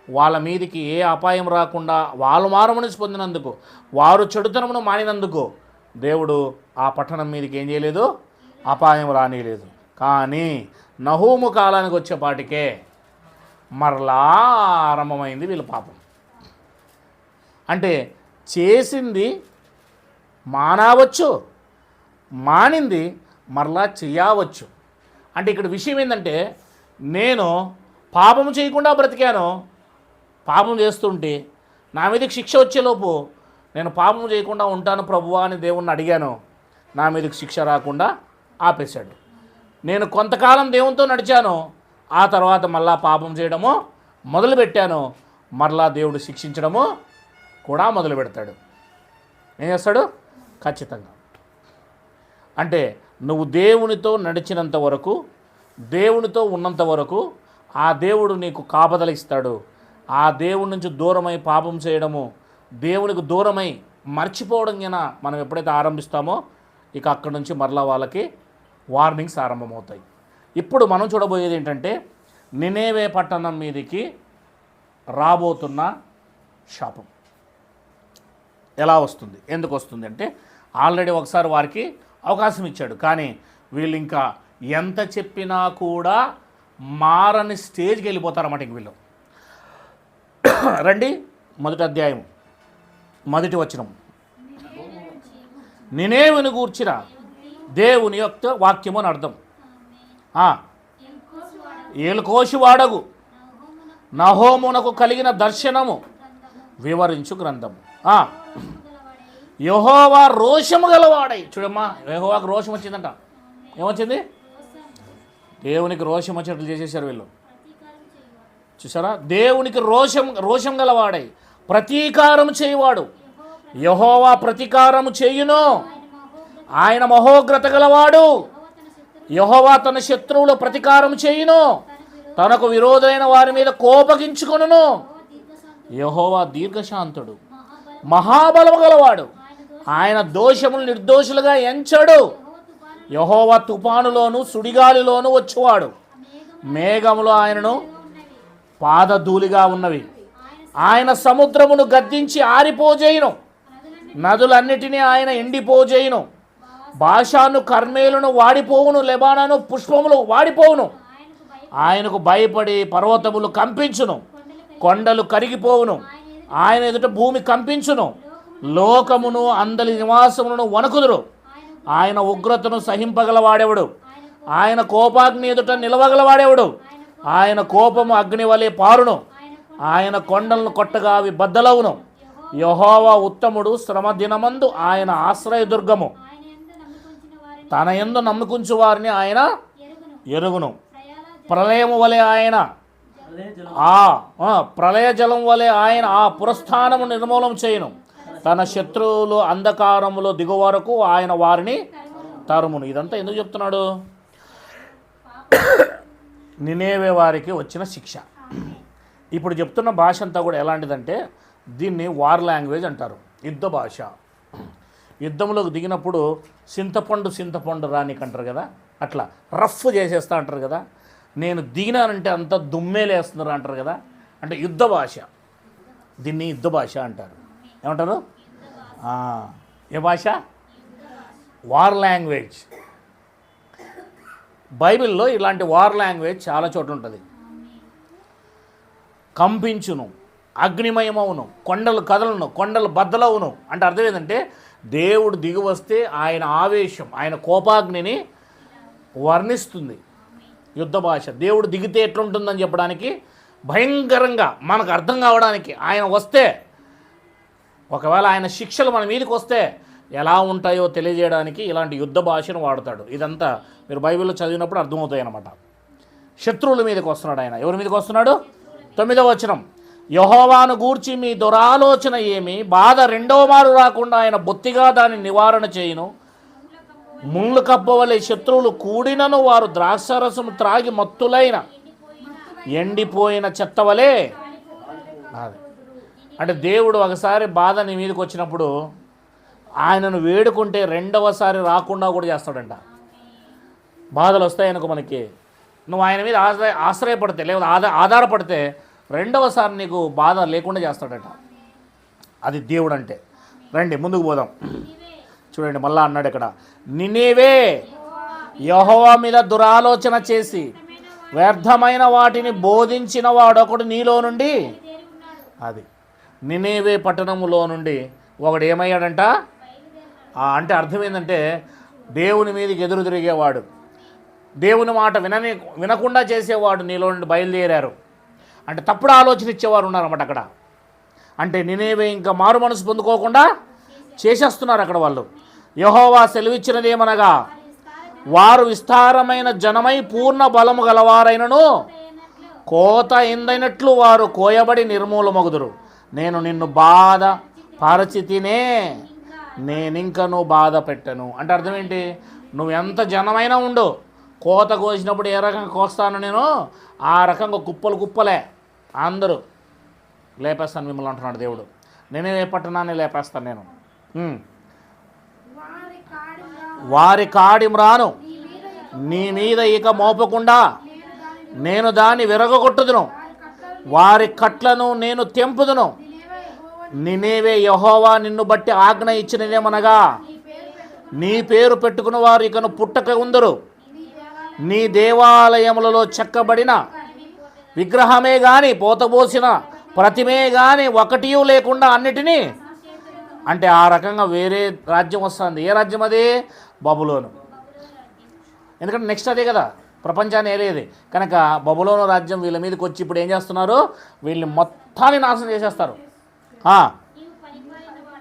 వాళ్ళ మీదికి ఏ అపాయం రాకుండా వాళ్ళు మారు మనసు పొందినందుకు, వారు చెడుతనమును మానినందుకు దేవుడు ఆ పట్టణం మీదకి ఏం చేయలేదు? అపాయం రానిలేదు. కానీ నహూము కాలానికి వచ్చేపాటికే మరలా ఆరంభమైంది వీళ్ళ పాపం. అంటే చేసింది మానవచ్చు, మానింది మరలా చేయవచ్చు. అంటే ఇక్కడ విషయం ఏంటంటే, నేను పాపం చేయకుండా బ్రతికాను, పాపం చేస్తుంటే నా మీదకి శిక్ష వచ్చేలోపు నేను పాపం చేయకుండా ఉంటాను ప్రభువా అని దేవుణ్ణి అడిగాను, నా మీదకి శిక్ష రాకుండా ఆపేశాడు. నేను కొంతకాలం దేవునితో నడిచాను, ఆ తర్వాత మళ్ళా పాపం చేయడము మొదలుపెట్టాను, మరలా దేవుడు శిక్షించడము కూడా మొదలు పెడతాడు. ఏం చేస్తాడు? ఖచ్చితంగా. అంటే నువ్వు దేవునితో నడిచినంత వరకు, దేవునితో ఉన్నంత వరకు ఆ దేవుడు నీకు కాపదల ఇస్తాడు. ఆ దేవుడి నుంచి దూరమై పాపం చేయడము, దేవునికి దూరమై మర్చిపోవడం కింద మనం ఎప్పుడైతే ఆరంభిస్తామో, ఇక అక్కడి నుంచి మరలా వాళ్ళకి వార్నింగ్స్ ఆరంభమవుతాయి. ఇప్పుడు మనం చూడబోయేది ఏంటంటే, నినేవే పట్టణం మీదకి రాబోతున్న శాపం ఎలా వస్తుంది, ఎందుకు వస్తుంది అంటే, ఆల్రెడీ ఒకసారి వారికి అవకాశం ఇచ్చాడు, కానీ వీళ్ళు ఇంకా ఎంత చెప్పినా కూడా మారని స్టేజ్కి వెళ్ళిపోతారన్నమాట. ఇంక వీళ్ళు రండి, 1వ అధ్యాయం 1వ వచనం. నినేవెను గూర్చిన దేవుని యొక్క వాక్యము అని అర్థం. ఏలుకోసి వాడగు నహోమునకు కలిగిన దర్శనము వివరించు గ్రంథము. యెహోవా రోషము గలవాడై, చూడమ్మా, యెహోవాకు రోషం వచ్చిందంట. ఏమొచ్చింది? దేవునికి రోషం వచ్చేట్లు చేసేసారు వీళ్ళు. చూసారా? దేవునికి రోషం గలవాడై ప్రతీకారం చేయువాడు. యెహోవా ప్రతీకారము చేయును, ఆయన మహోగ్రత గలవాడు. యెహోవా తన శత్రువుల ప్రతీకారం చేయును, తనకు విరోధైన వారి మీద కోపగించుకొనును. యెహోవా దీర్ఘశాంతుడు, మహాబలము గలవాడు, ఆయన దోషములు నిర్దోషులుగా ఎంచడు. యెహోవా తుఫానులోను సుడిగాలిలోను వచ్చువాడు, మేఘములు ఆయనను పాదధూళిగా ఉన్నవి. ఆయన సముద్రమును గద్దించి ఆరిపోజేయును. నదులన్నిటినీ ఆయన ఎండిపోజేయును. బాషాను కర్మేలును వాడిపోవును, లెబానాను పుష్పములు వాడిపోవును. ఆయనకు భయపడి పర్వతములు కంపించును, కొండలు కరిగిపోవును. ఆయన ఎదుట భూమి కంపించును, లోకమును అందలి నివాసములను వణకుదురు. ఆయన ఉగ్రతను సహింపగలవాడెవడు? ఆయన కోపాగ్ని ఎదుట నిలవగలవాడెవడు? ఆయన కోపము అగ్ని వలె పారును, ఆయన కొండలను కొట్టగా అవి బద్దలవును. యెహోవా ఉత్తముడు, శ్రమ దినమందు ఆయన ఆశ్రయదుర్గము. తన యందు నమ్ముకుంచు వారిని ఆయన ఎరుగును. ప్రళయము వలె ఆయన ప్రళయ జలం వలె ఆయన ఆ పురస్థానము నిర్మూలం చేయును. తన శత్రువులు అంధకారములో దిగు వరకు ఆయన వారిని తరుమును. ఇదంతా ఎందుకు చెప్తున్నాడు? నినేవే వారికి వచ్చిన శిక్ష. ఇప్పుడు చెప్తున్న భాష అంతా కూడా ఎలాంటిదంటే దీన్ని వార్ లాంగ్వేజ్ అంటారు, యుద్ధ భాష. యుద్ధంలోకి దిగినప్పుడు చింతపండు రానికంటారు కదా, అట్లా రఫ్ చేసేస్తా అంటారు కదా. నేను దిగినానంటే అంత దుమ్మేలేస్తున్నారు అంటారు కదా, అంటే యుద్ధ భాష. దీన్ని యుద్ధ భాష అంటారు. ఏమంటారు? ఏ భాష? War language. బైబిల్లో ఇలాంటి వార్ లాంగ్వేజ్ చాలా చోట్ల ఉంటుంది. కంపించును, అగ్నిమయమవును, కొండలు కదలను, కొండలు బద్దలవును. అంటే అర్థం ఏంటంటే దేవుడు దిగి వస్తే ఆయన ఆవేశం, ఆయన కోపాగ్నిని వర్ణిస్తుంది యుద్ధ భాష. దేవుడు దిగితే ఎట్లుంటుందని చెప్పడానికి, భయంకరంగా మనకు అర్థం కావడానికి, ఆయన వస్తే ఒకవేళ ఆయన శిక్షలు మన మీదకి వస్తే ఎలా ఉంటాయో తెలియజేయడానికి ఇలాంటి యుద్ధ భాషను వాడతాడు. ఇదంతా మీరు బైబిల్లో చదివినప్పుడు అర్థమవుతాయి అన్నమాట. శత్రువుల మీదకి వస్తున్నాడు ఆయన. ఎవరి మీదకి వస్తున్నాడు? 9వ వచనం, యెహోవాను గూర్చి మీ దురాలోచన ఏమి? బాధ రెండవ మారు రాకుండా ఆయన బొత్తిగా దాన్ని నివారణ చేయును. ముళ్ళు కప్పవలే శత్రువులు కూడినను వారు ద్రాక్షారసం త్రాగి మత్తులైన ఎండిపోయిన చెత్తవలే. అంటే దేవుడు ఒకసారి బాధ నీ మీదకి వచ్చినప్పుడు ఆయనను వేడుకుంటే రెండవసారి రాకుండా కూడా చేస్తాడంట. బాధలు వస్తాయనుకో మనకి, నువ్వు ఆయన మీద ఆశ్రయపడితే లేదా ఆధారపడితే రెండవసారి నీకు బాధ లేకుండా చేస్తాడట. అది దేవుడు అంటే. రండి ముందుకు పోదాం. చూడండి మళ్ళా అన్నాడు ఇక్కడ, నినేవే యెహోవా మీద దురాలోచన చేసి వ్యర్థమైన వాటిని బోధించిన వాడొకడు నీలో నుండి, అది నినేవే పట్టణములో నుండి ఒకడు ఏమయ్యాడంట? అంటే అర్థం ఏంటంటే దేవుని మీదకి ఎదురు తిరిగేవాడు, దేవుని మాట వినకుండా చేసేవాడు నీలో నుండి బయలుదేరారు. అంటే తప్పుడు ఆలోచన ఇచ్చేవారు ఉన్నారన్నమాట అక్కడ. అంటే నినేవే ఇంకా మారు మనసు పొందుకోకుండా చేసేస్తున్నారు అక్కడ వాళ్ళు. యెహోవా సెలవిచ్చినదేమనగా, వారు విస్తారమైన జనమై పూర్ణ బలము గలవారైనను కోత ఎందైనట్లు వారు కోయబడి నిర్మూలమగుదురు. నేను నిన్ను బాధ పరిచితినే, నేనింకను బాధ పెట్టను. అంటే అర్థం ఏంటి? నువ్వు ఎంత జనమైనా ఉండు, కోత కోసినప్పుడు ఏ రకంగా కోస్తాను నేను, ఆ రకంగా కుప్పలు కుప్పలే అందరూ లేపేస్తాను మిమ్మల్ని అంటున్నాడు దేవుడు. నేనే పట్టణాన్ని లేపేస్తాను నేను. వారి కాడిమ్రాను నీ మీద ఇక మోపకుండా నేను దాన్ని విరగొట్టుదును, వారి కట్లను నేను తెంపుదును. నినేవే యెహోవా నిన్ను బట్టి ఆజ్ఞ ఇచ్చినదేమనగా, నీ పేరు పెట్టుకున్న వారు ఇకను పుట్టక ఉందరు. నీ దేవాలయములలో చెక్కబడిన విగ్రహమే గాని పోతబోసిన ప్రతిమే గాని ఒకటియూ లేకుండా అన్నిటినీ, అంటే ఆ రకంగా వేరే రాజ్యం వస్తుంది. ఏ రాజ్యం అది? బబులోను. ఎందుకంటే నెక్స్ట్ అదే కదా, ప్రపంచాన్ని ఏలేది కనుక బబులోను రాజ్యం వీళ్ళ మీదకి వచ్చి ఇప్పుడు ఏం చేస్తున్నారు? వీళ్ళని మొత్తాన్ని నాశనం చేసేస్తారు.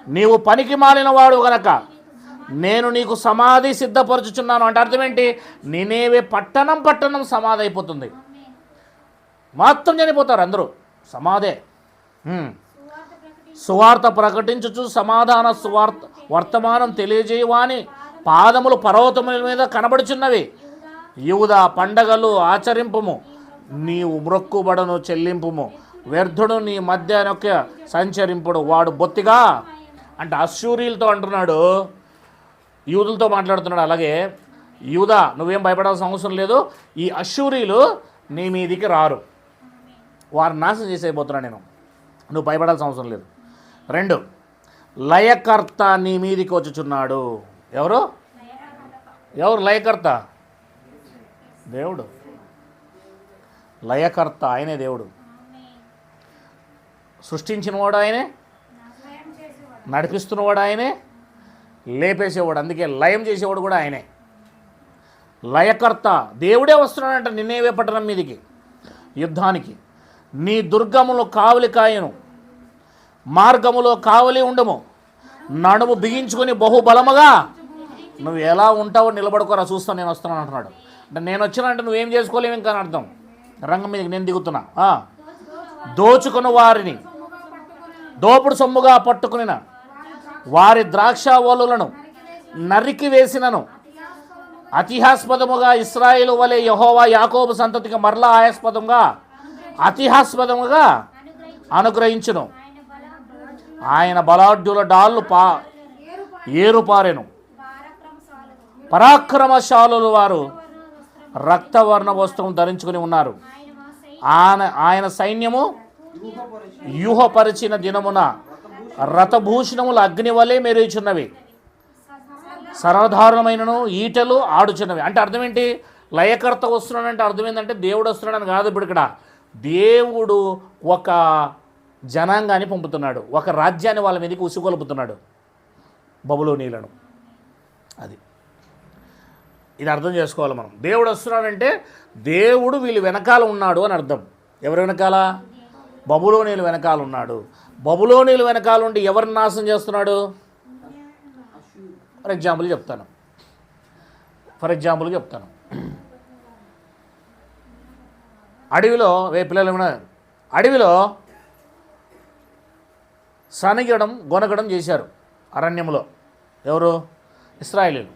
నీవు పనికి మాలిన వాడు గనక నేను నీకు సమాధి సిద్ధపరచుచున్నాను. అంటే అర్థం ఏంటి? నినేవే పట్టణం సమాధి అయిపోతుంది, మొత్తం చనిపోతారు అందరూ, సమాధే. సువార్త ప్రకటించుచు సమాధాన వర్తమానం తెలియజేయవాని పాదములు పర్వతముల మీద కనబడుచున్నవి. యూదా పండగలు ఆచరింపుము, నీవు మ్రొక్కుబడును చెల్లింపుము, వ్యర్థుడు నీ మధ్య నొక్క సంచరింపుడు. వాడు బొత్తిగా, అంటే అశ్షూరీలతో అంటున్నాడు, యూదులతో మాట్లాడుతున్నాడు. అలాగే యూదా నువ్వేం భయపడాల్సిన అవసరం లేదు, ఈ అశ్షూరీలు నీ మీదికి రారు, వారు నాశనం చేసేయబోతున్నా నేను, నువ్వు భయపడాల్సిన అవసరం లేదు. 2 లయకర్త నీ మీదికి వచ్చుచున్నాడు. ఎవరు లయకర్త? దేవుడు. లయకర్త ఆయనే దేవుడు. సృష్టించినవాడు ఆయనే, నడిపిస్తున్నవాడు ఆయనే, లేపేసేవాడు, అందుకే లయం చేసేవాడు కూడా ఆయనే. లయకర్త దేవుడే వస్తున్నాడంట నినేవే పట్టణం మీదికి యుద్ధానికి. నీ దుర్గములు కావలి కాయను, మార్గములో కావలి ఉండము, నడుము బిగించుకొని బహుబలముగా నువ్వు ఎలా ఉంటావో నిలబడుకోరా చూస్తాను నేను వస్తున్నాను అంటున్నాడు. అంటే నేను వచ్చినంటే నువ్వేం చేసుకోలేవు ఇంకా అని అర్థం. రంగం మీదకి నేను దిగుతున్నా. దోచుకున్న వారిని దోపుడు సొమ్ముగా పట్టుకుని వారి ద్రాక్షావల్లులను నరికి వేసినను, అతిహాస్పదముగా ఇశ్రాయేలు వలె యెహోవా యాకోబు సంతతికి మరలా ఆయాస్పదంగా అతిహాస్పదముగా అనుగ్రహించును. ఆయన బలాఢ్యుల డాళ్ళు ఏరుపారెను. పరాక్రమశాలులు వారు రక్తవర్ణ వస్త్రం ధరించుకుని ఉన్నారు. ఆయన సైన్యము వ్యూహపరిచిన దినమున రథభూషణములు అగ్ని వలె మెరుగుచున్నవి, సర్వధారణమైనను ఈటలు ఆడుచున్నవి. అంటే అర్థం ఏంటి? లయకర్త వస్తున్నాడంటే అర్థం ఏంటంటే దేవుడు వస్తున్నాడని కాదు. ఇప్పుడు ఇక్కడ దేవుడు ఒక జనాంగాన్ని పంపుతున్నాడు, ఒక రాజ్యాన్ని వాళ్ళ మీదకి ఉసుగొలుపుతున్నాడు, బబులోనీయులను. అది ఇది అర్థం చేసుకోవాలి మనం. దేవుడు వస్తున్నాడంటే దేవుడు వీళ్ళు వెనకాల ఉన్నాడు అని అర్థం. ఎవరి వెనకాల? బబులోనీయులు వెనకాల ఉన్నాడు. బబులోనీయులు వెనకాల ఉండి ఎవరిని నాశనం చేస్తున్నాడు? ఫర్ ఎగ్జాంపుల్ చెప్తాను. అడవిలో పిల్లలు అడవిలో సనగడం గొనగడం చేశారు అరణ్యంలో. ఎవరు? ఇశ్రాయేలీయులు.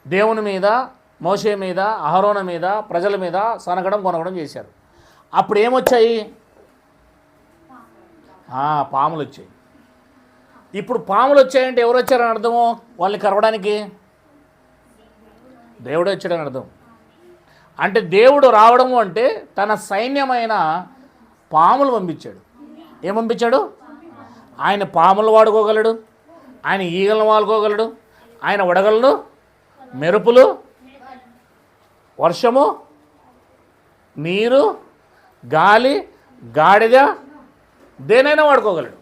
దేవుని మీద, మోషే మీద, అహరోను మీద, ప్రజల మీద సనగడం గొనగడం చేశారు. అప్పుడు ఏమొచ్చాయి? పాములు వచ్చాయి. ఇప్పుడు పాములు వచ్చాయంటే ఎవరు వచ్చారని అర్థము? వాళ్ళని కరవడానికి దేవుడే వచ్చాడని అర్థం. అంటే దేవుడు రావడము అంటే తన సైన్యమైన పాములు పంపించాడు. ఏం పంపించాడు? ఆయన పాములు వాడుకోగలడు, ఆయన ఈగలను వాడుకోగలడు, ఆయన వడగళ్ళు, మెరుపులు, వర్షము, నీరు, గాలి, గాడిద, దేనైనా వాడుకోగలడు.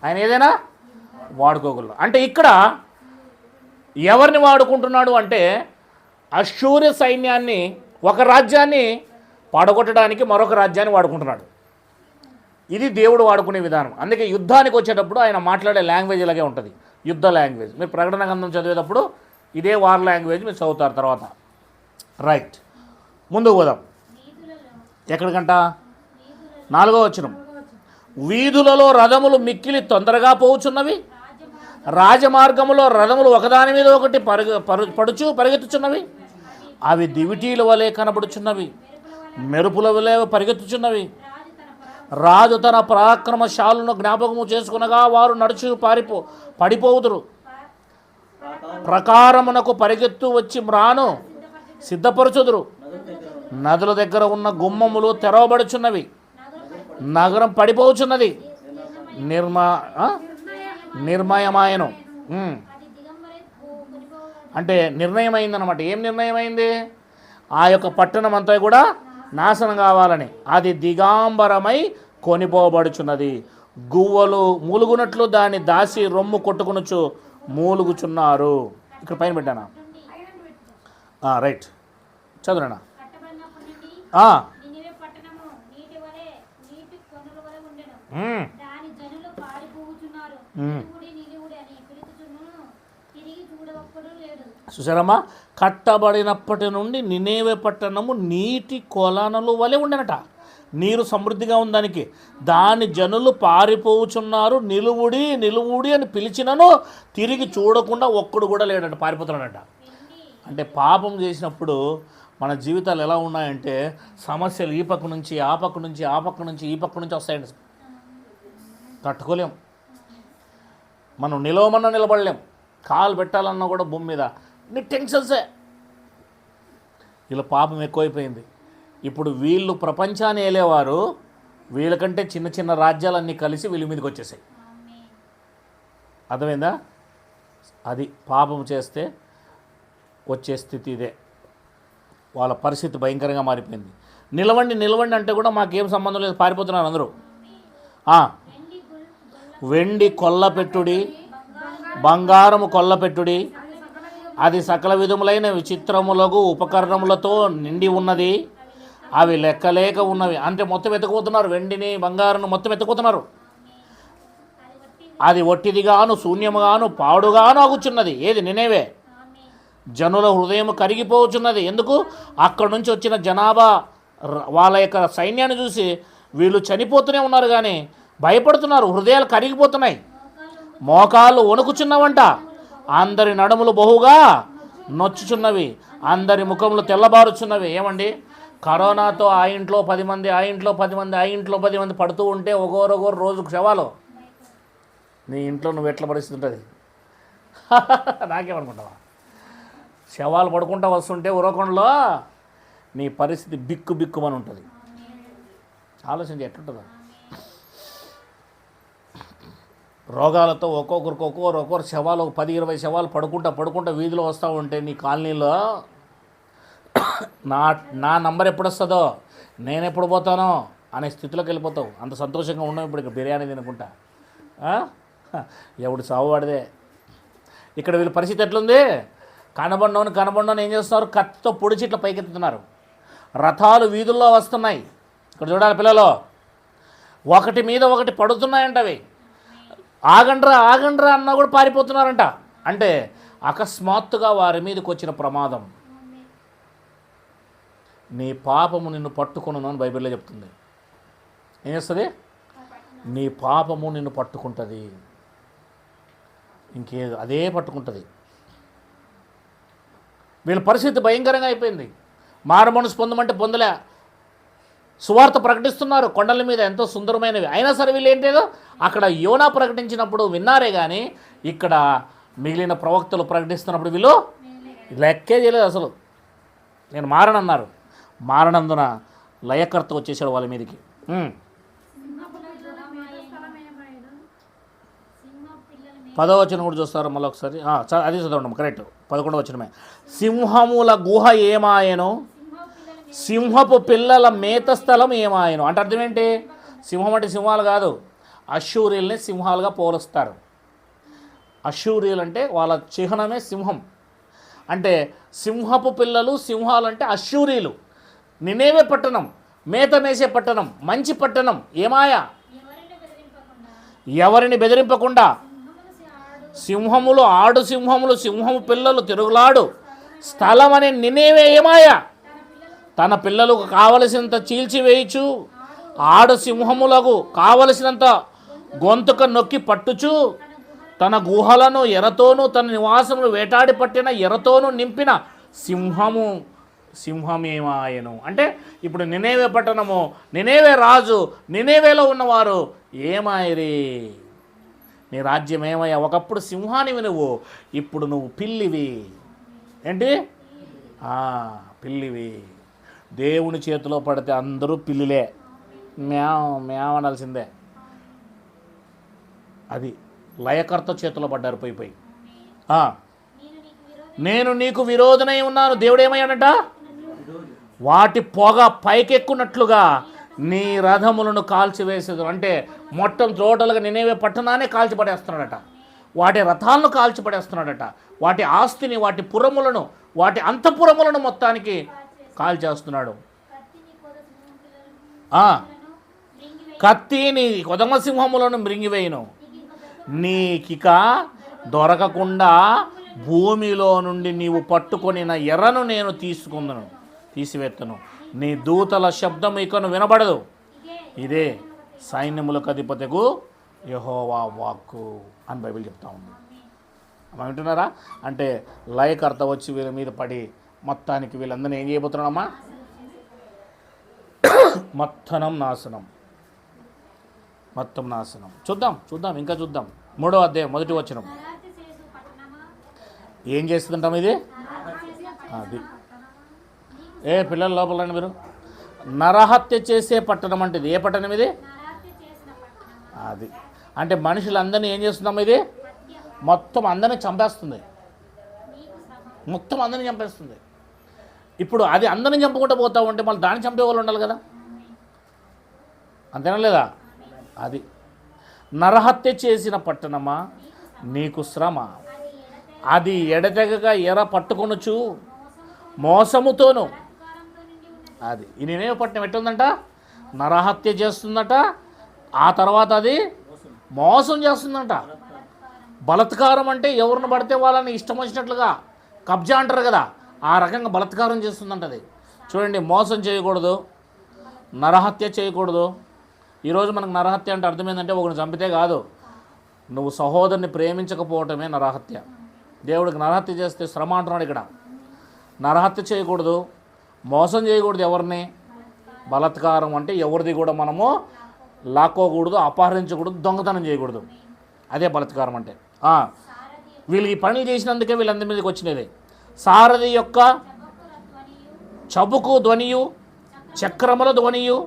ఆయన ఏదైనా వాడుకోగలడు. అంటే ఇక్కడ ఎవరిని వాడుకుంటున్నాడు అంటే అష్షూరు సైన్యాన్ని, ఒక రాజ్యాన్ని పడగొట్టడానికి మరొక రాజ్యాన్ని వాడుకుంటున్నాడు. ఇది దేవుడు వాడుకునే విధానం. అందుకే యుద్ధానికి వచ్చేటప్పుడు ఆయన మాట్లాడే లాంగ్వేజ్ ఇలాగే ఉంటుంది, యుద్ధ లాంగ్వేజ్. మీరు ప్రకటన గ్రంథం చదివేటప్పుడు ఇదే వార్ లాంగ్వేజ్ మీరు చదువుతారు తర్వాత. రైట్, ముందుకు పోదాం. ఎక్కడికంట? 4వ వచనం. వీధులలో రథములు మిక్కిలి తొందరగా పోవుచున్నవి, రాజమార్గములో రథములు ఒకదాని మీద ఒకటి పరిగెత్తుచున్నవి, అవి దివిటీల వలె కనబడుచున్నవి, మెరుపుల వలె పరిగెత్తుచున్నవి. రాజు తన పరాక్రమశాలను జ్ఞాపకము చేసుకునగా వారు నడుచు పడిపోవుదురు. ప్రకారమునకు పరిగెత్తు వచ్చి మ్రాను సిద్ధపరచుదురు. నదుల దగ్గర ఉన్న గుమ్మములు తెరవబడుచున్నవి, నగరం పడిపోచున్నది, నిర్మయమాయను. అంటే నిర్ణయమైందనమాట. ఏం నిర్ణయమైంది? ఆ యొక్క పట్టణం అంతా కూడా నాశనం కావాలని. అది దిగాంబరమై కొనిపోబడుచున్నది. గువ్వలు మూలుగునట్లు దాన్ని దాసి రొమ్ము కొట్టుకునొచ్చు మూలుగుచున్నారు. ఇక్కడ పైన పెట్టానా? రైట్, చదువునా? చూసారమ్మా, కట్టబడినప్పటి నుండి నినేవే పట్టణము నీటి కొలనులు వలె ఉండనట. నీరు సమృద్ధిగా ఉందానికి. దాని జనులు పారిపోచున్నారు. నిలువుడి నిలువుడి అని పిలిచినను తిరిగి చూడకుండా ఒక్కడు కూడా లేడట, పారిపోతున్నాడట. అంటే పాపం చేసినప్పుడు మన జీవితాలు ఎలా ఉన్నాయంటే సమస్యలు ఈ పక్క నుంచి ఆ పక్క నుంచి, ఆ పక్క నుంచి ఈ పక్క నుంచి వస్తాయండి. తట్టుకోలేం. మనం నిలవమన్నా నిలబడలేం, కాలు పెట్టాలన్నా కూడా భూమి మీద నీ టెన్షన్సే. ఇలా పాపం ఎక్కువైపోయింది. ఇప్పుడు వీళ్ళు ప్రపంచాన్ని ఏలేవారు, వీళ్ళకంటే చిన్న చిన్న రాజ్యాలన్నీ కలిసి వీళ్ళ మీదకి వచ్చేసాయి. అర్థమైందా? అది పాపం చేస్తే వచ్చే స్థితి ఇదే. వాళ్ళ పరిస్థితి భయంకరంగా మారిపోయింది. నిలవండి నిలవండి అంటే కూడా మాకేం సంబంధం లేదు, పారిపోతున్నారు అందరూ. వెండి కొల్లపెట్టుడి, బంగారము కొల్లపెట్టుడి, అది సకల విధములైన విచిత్రములకు ఉపకరణములతో నిండి ఉన్నది, అవి లెక్కలేక ఉన్నవి. అంటే మొత్తం ఎత్తుకుపోతున్నారు, వెండిని బంగారును మొత్తం ఎత్తుకుపోతున్నారు. అది ఒట్టిదిగాను శూన్యముగాను పాడుగాను అగుచున్నది. ఏది? నినేవే. జనుల హృదయం కరిగిపోవచ్చున్నది. ఎందుకు? అక్కడి నుంచి వచ్చిన జనాభా వాళ్ళ యొక్క సైన్యాన్ని చూసి వీళ్ళు చనిపోతూనే ఉన్నారు, కానీ భయపడుతున్నారు, హృదయాలు కరిగిపోతున్నాయి, మోకాళ్ళు వణుకుచున్నవంట, అందరి నడుములు బహుగా నొచ్చుచున్నవి, అందరి ముఖములు తెల్లబారుచున్నవి. ఏమండి, కరోనాతో ఆ ఇంట్లో 10 మంది, ఆ ఇంట్లో 10 మంది, ఆ ఇంట్లో 10 మంది పడుతూ ఉంటే ఒకరు రోజుకు శవాలు. నీ ఇంట్లో నువ్వు ఎట్లా పరిస్థితి ఉంటుంది? నాకేమనుకుంటావా? శవాలు పడుకుంటా వస్తుంటే ఉరవకొండలో నీ పరిస్థితి బిక్కు బిక్కుమని ఉంటుంది. ఆలోచించి ఎట్లుంటుందా? రోగాలతో ఒక్కొక్కరు శవాలు 10-20 శవాలు పడుకుంటా వీధిలో వస్తూ ఉంటే నీ కాలనీలో నా నంబర్ ఎప్పుడు వస్తుందో, నేను ఎప్పుడు పోతానో అనే స్థితిలోకి వెళ్ళిపోతావు. అంత సంతోషంగా ఉన్నావు ఇప్పుడు. ఇక బిర్యానీ తినుకుంటా ఎవడు సావు వాడిదే. ఇక్కడ వీళ్ళ పరిస్థితి ఎట్లుంది? కనబండోని ఏం చేస్తున్నారు? కత్తితో పొడిచి ఇట్లా పైకెత్తుతున్నారు. రథాలు వీధుల్లో వస్తున్నాయి. ఇక్కడ చూడాలి పిల్లలు, ఒకటి మీద ఒకటి పడుతున్నాయంట. అవి ఆగండ్రా అన్నా కూడా పారిపోతున్నారంట. అంటే అకస్మాత్తుగా వారి మీదకి వచ్చిన ప్రమాదం. నీ పాపము నిన్ను పట్టుకొనును అని బైబిల్లో చెప్తుంది. ఏం చేస్తుంది? నీ పాపము నిన్ను పట్టుకుంటుంది, అదే పట్టుకుంటుంది. వీళ్ళ పరిస్థితి భయంకరంగా అయిపోయింది. మారు మనసు పొందమంటే పొందలే. సువార్త ప్రకటిస్తున్నారు కొండల మీద, ఎంతో సుందరమైనవి, అయినా సరే వీళ్ళు ఏంటేదో అక్కడ యోనా ప్రకటించినప్పుడు విన్నారే కానీ ఇక్కడ మిగిలిన ప్రవక్తలు ప్రకటిస్తున్నప్పుడు వీళ్ళు లెక్కే చేయలేదు అసలు. నేను మారనన్నారు. మారనందున లయకర్త వచ్చేసాడు వాళ్ళ మీదకి. 10వ వచనం కూడా చూస్తారు మళ్ళీ ఒకసారి. అది చదవండి, కరెక్ట్. 11వ వచనమే. సింహముల గుహ ఏమాయను, సింహపు పిల్లల మేత స్థలం ఏమాయను. అంటే అర్థం ఏంటి? సింహం అంటే సింహాలు కాదు, అష్షూరీల్ని సింహాలుగా పోలుస్తారు. అష్షూరీలు అంటే వాళ్ళ చిహ్నమే సింహం. అంటే సింహపు పిల్లలు, సింహాలు అంటే అష్షూరీలు. నినేవే పట్టణం మేత మేసే పట్టణం, మంచి పట్టణం. ఏమాయ? ఎవరిని బెదిరింపకుండా. సింహములు ఆడు సింహములు, సింహము పిల్లలు తిరుగులాడు స్థలం అనే నినేవే ఏమాయ? తన పిల్లలకు కావలసినంత చీల్చివేయచ్చు, ఆడు సింహములకు కావలసినంత గొంతుక నొక్కి పట్టుచు, తన గుహలను ఎరతోనూ తన నివాసములు వేటాడి పట్టిన ఎరతోనూ నింపిన సింహమేమాయను. అంటే ఇప్పుడు నినేవే పట్టణము, నినేవే రాజు, నినేవేలో ఉన్నవారు ఏమాయరి? నీ రాజ్యం ఏమయ్యా? ఒకప్పుడు సింహానివి నువ్వు, ఇప్పుడు నువ్వు పిల్లివి. ఏంటి? పిల్లివి. దేవుని చేతిలో పడితే అందరూ పిల్లిలే, మేం అనాల్సిందే. అది లయకర్త చేతిలో పడ్డారు పోయి. నేను నీకు విరోధనై ఉన్నాను. దేవుడు ఏమయ్యాడట? వాటి పొగ పైకెక్కున్నట్లుగా నీ రథములను కాల్చివేసేది. అంటే మొత్తం టోటల్గా నినేవే పట్టణాన్ని కాల్చిపడేస్తున్నాడట, వాటి రథాలను కాల్చిపడేస్తున్నాడట, వాటి ఆస్తిని, వాటి పురములను, వాటి అంతఃపురములను మొత్తానికి కాల్చేస్తున్నాడు. కత్తి నీ కొదమ సింహములను మృంగివేయును, నీకిక దొరకకుండా భూమిలో నుండి నీవు పట్టుకొనిన ఎర్రను నేను తీసివేత్తను, నీ దూతల శబ్దం ఇకను వినబడదు. ఇదే సైన్యములకు అధిపతికు యెహోవా వాక్కు అని బైబిల్ చెప్తా ఉంది. అమ్మ వింటున్నారా? అంటే లయకర్త వచ్చి వీళ్ళ మీద పడి మొత్తానికి వీళ్ళందరినీ ఏం చేయబోతున్నాడమ్మా? మొత్తం నాశనం. చూద్దాం ఇంకా చూద్దాం. 3వ అధ్యాయం 1వ వచనం. ఏం చేస్తుంటాం ఇది? అది పిల్లల లోపల రండి మీరు. నరహత్య చేసే పట్టణం అంటే ఇది. ఏ పట్టణం ఇది? అది అంటే మనుషులందరినీ ఏం చేస్తున్నాం? ఇది మొత్తం అందరిని చంపేస్తుంది, మొత్తం అందరిని చంపేస్తుంది. ఇప్పుడు అది అందరిని చంపుకుంటూ పోతా ఉంటే మళ్ళీ దాన్ని చంపే వాళ్ళు ఉండాలి కదా, అంతేనా లేదా? అది నరహత్య చేసిన పట్టణమా నీకు శ్రమ, అది ఎడతెగక ఎర పట్టుకొనొచ్చు మోసముతోను. అది ఈ నేనే పట్టణం ఎట్టుందంట, నరహత్య చేస్తుందట, ఆ తర్వాత అది మోసం చేస్తుందంట. బలత్కారం అంటే ఎవరిని పడితే వాళ్ళని ఇష్టం వచ్చినట్లుగా కబ్జా అంటారు కదా, ఆ రకంగా బలత్కారం చేస్తుందంట అది. చూడండి, మోసం చేయకూడదు, నరహత్య చేయకూడదు. ఈరోజు మనకు నరహత్య అంటే అర్థం ఏంటంటే ఒకరిని చంపితే కాదు, నువ్వు సహోదరుని ప్రేమించకపోవటమే నరహత్య. దేవుడికి నరహత్య చేస్తే శ్రమ అంటున్నాడు ఇక్కడ. నరహత్య చేయకూడదు, మోసం చేయకూడదు ఎవరిని. బలత్కారం అంటే ఎవరిది కూడా మనము లాక్కోకూడదు, అపహరించకూడదు, దొంగతనం చేయకూడదు. అదే బలత్కారం అంటే. వీళ్ళు ఈ పనులు చేసినందుకే వీళ్ళందరి మీదకి వచ్చినది. సారథి యొక్క చబుకు ధ్వనియు, చక్రముల ధ్వనియు,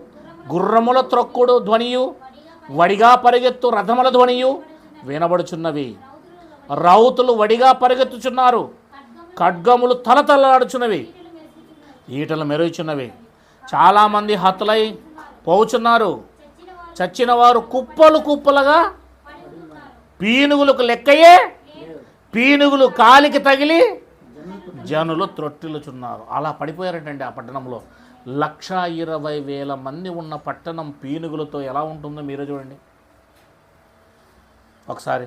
గుర్రముల త్రొక్కుడు ధ్వనియు, వడిగా పరిగెత్తు రథముల ధ్వనియు వినబడుచున్నవి. రౌతులు వడిగా పరిగెత్తుచున్నారు, ఖడ్గములు తలతలాడుచున్నవి, ఈటలు మెరుగుచున్నవి. చాలామంది హతులై పోచున్నారు, చచ్చిన వారు కుప్పలు కుప్పలుగా, పీనుగులకు లెక్కయే, పీనుగులు కాలికి తగిలి జనులు త్రొట్టిల్లుచున్నారు. అలా పడిపోయారటండి ఆ పట్టణంలో. 1,20,000 మంది ఉన్న పట్టణం పీనుగులతో ఎలా ఉంటుందో మీరే చూడండి ఒకసారి.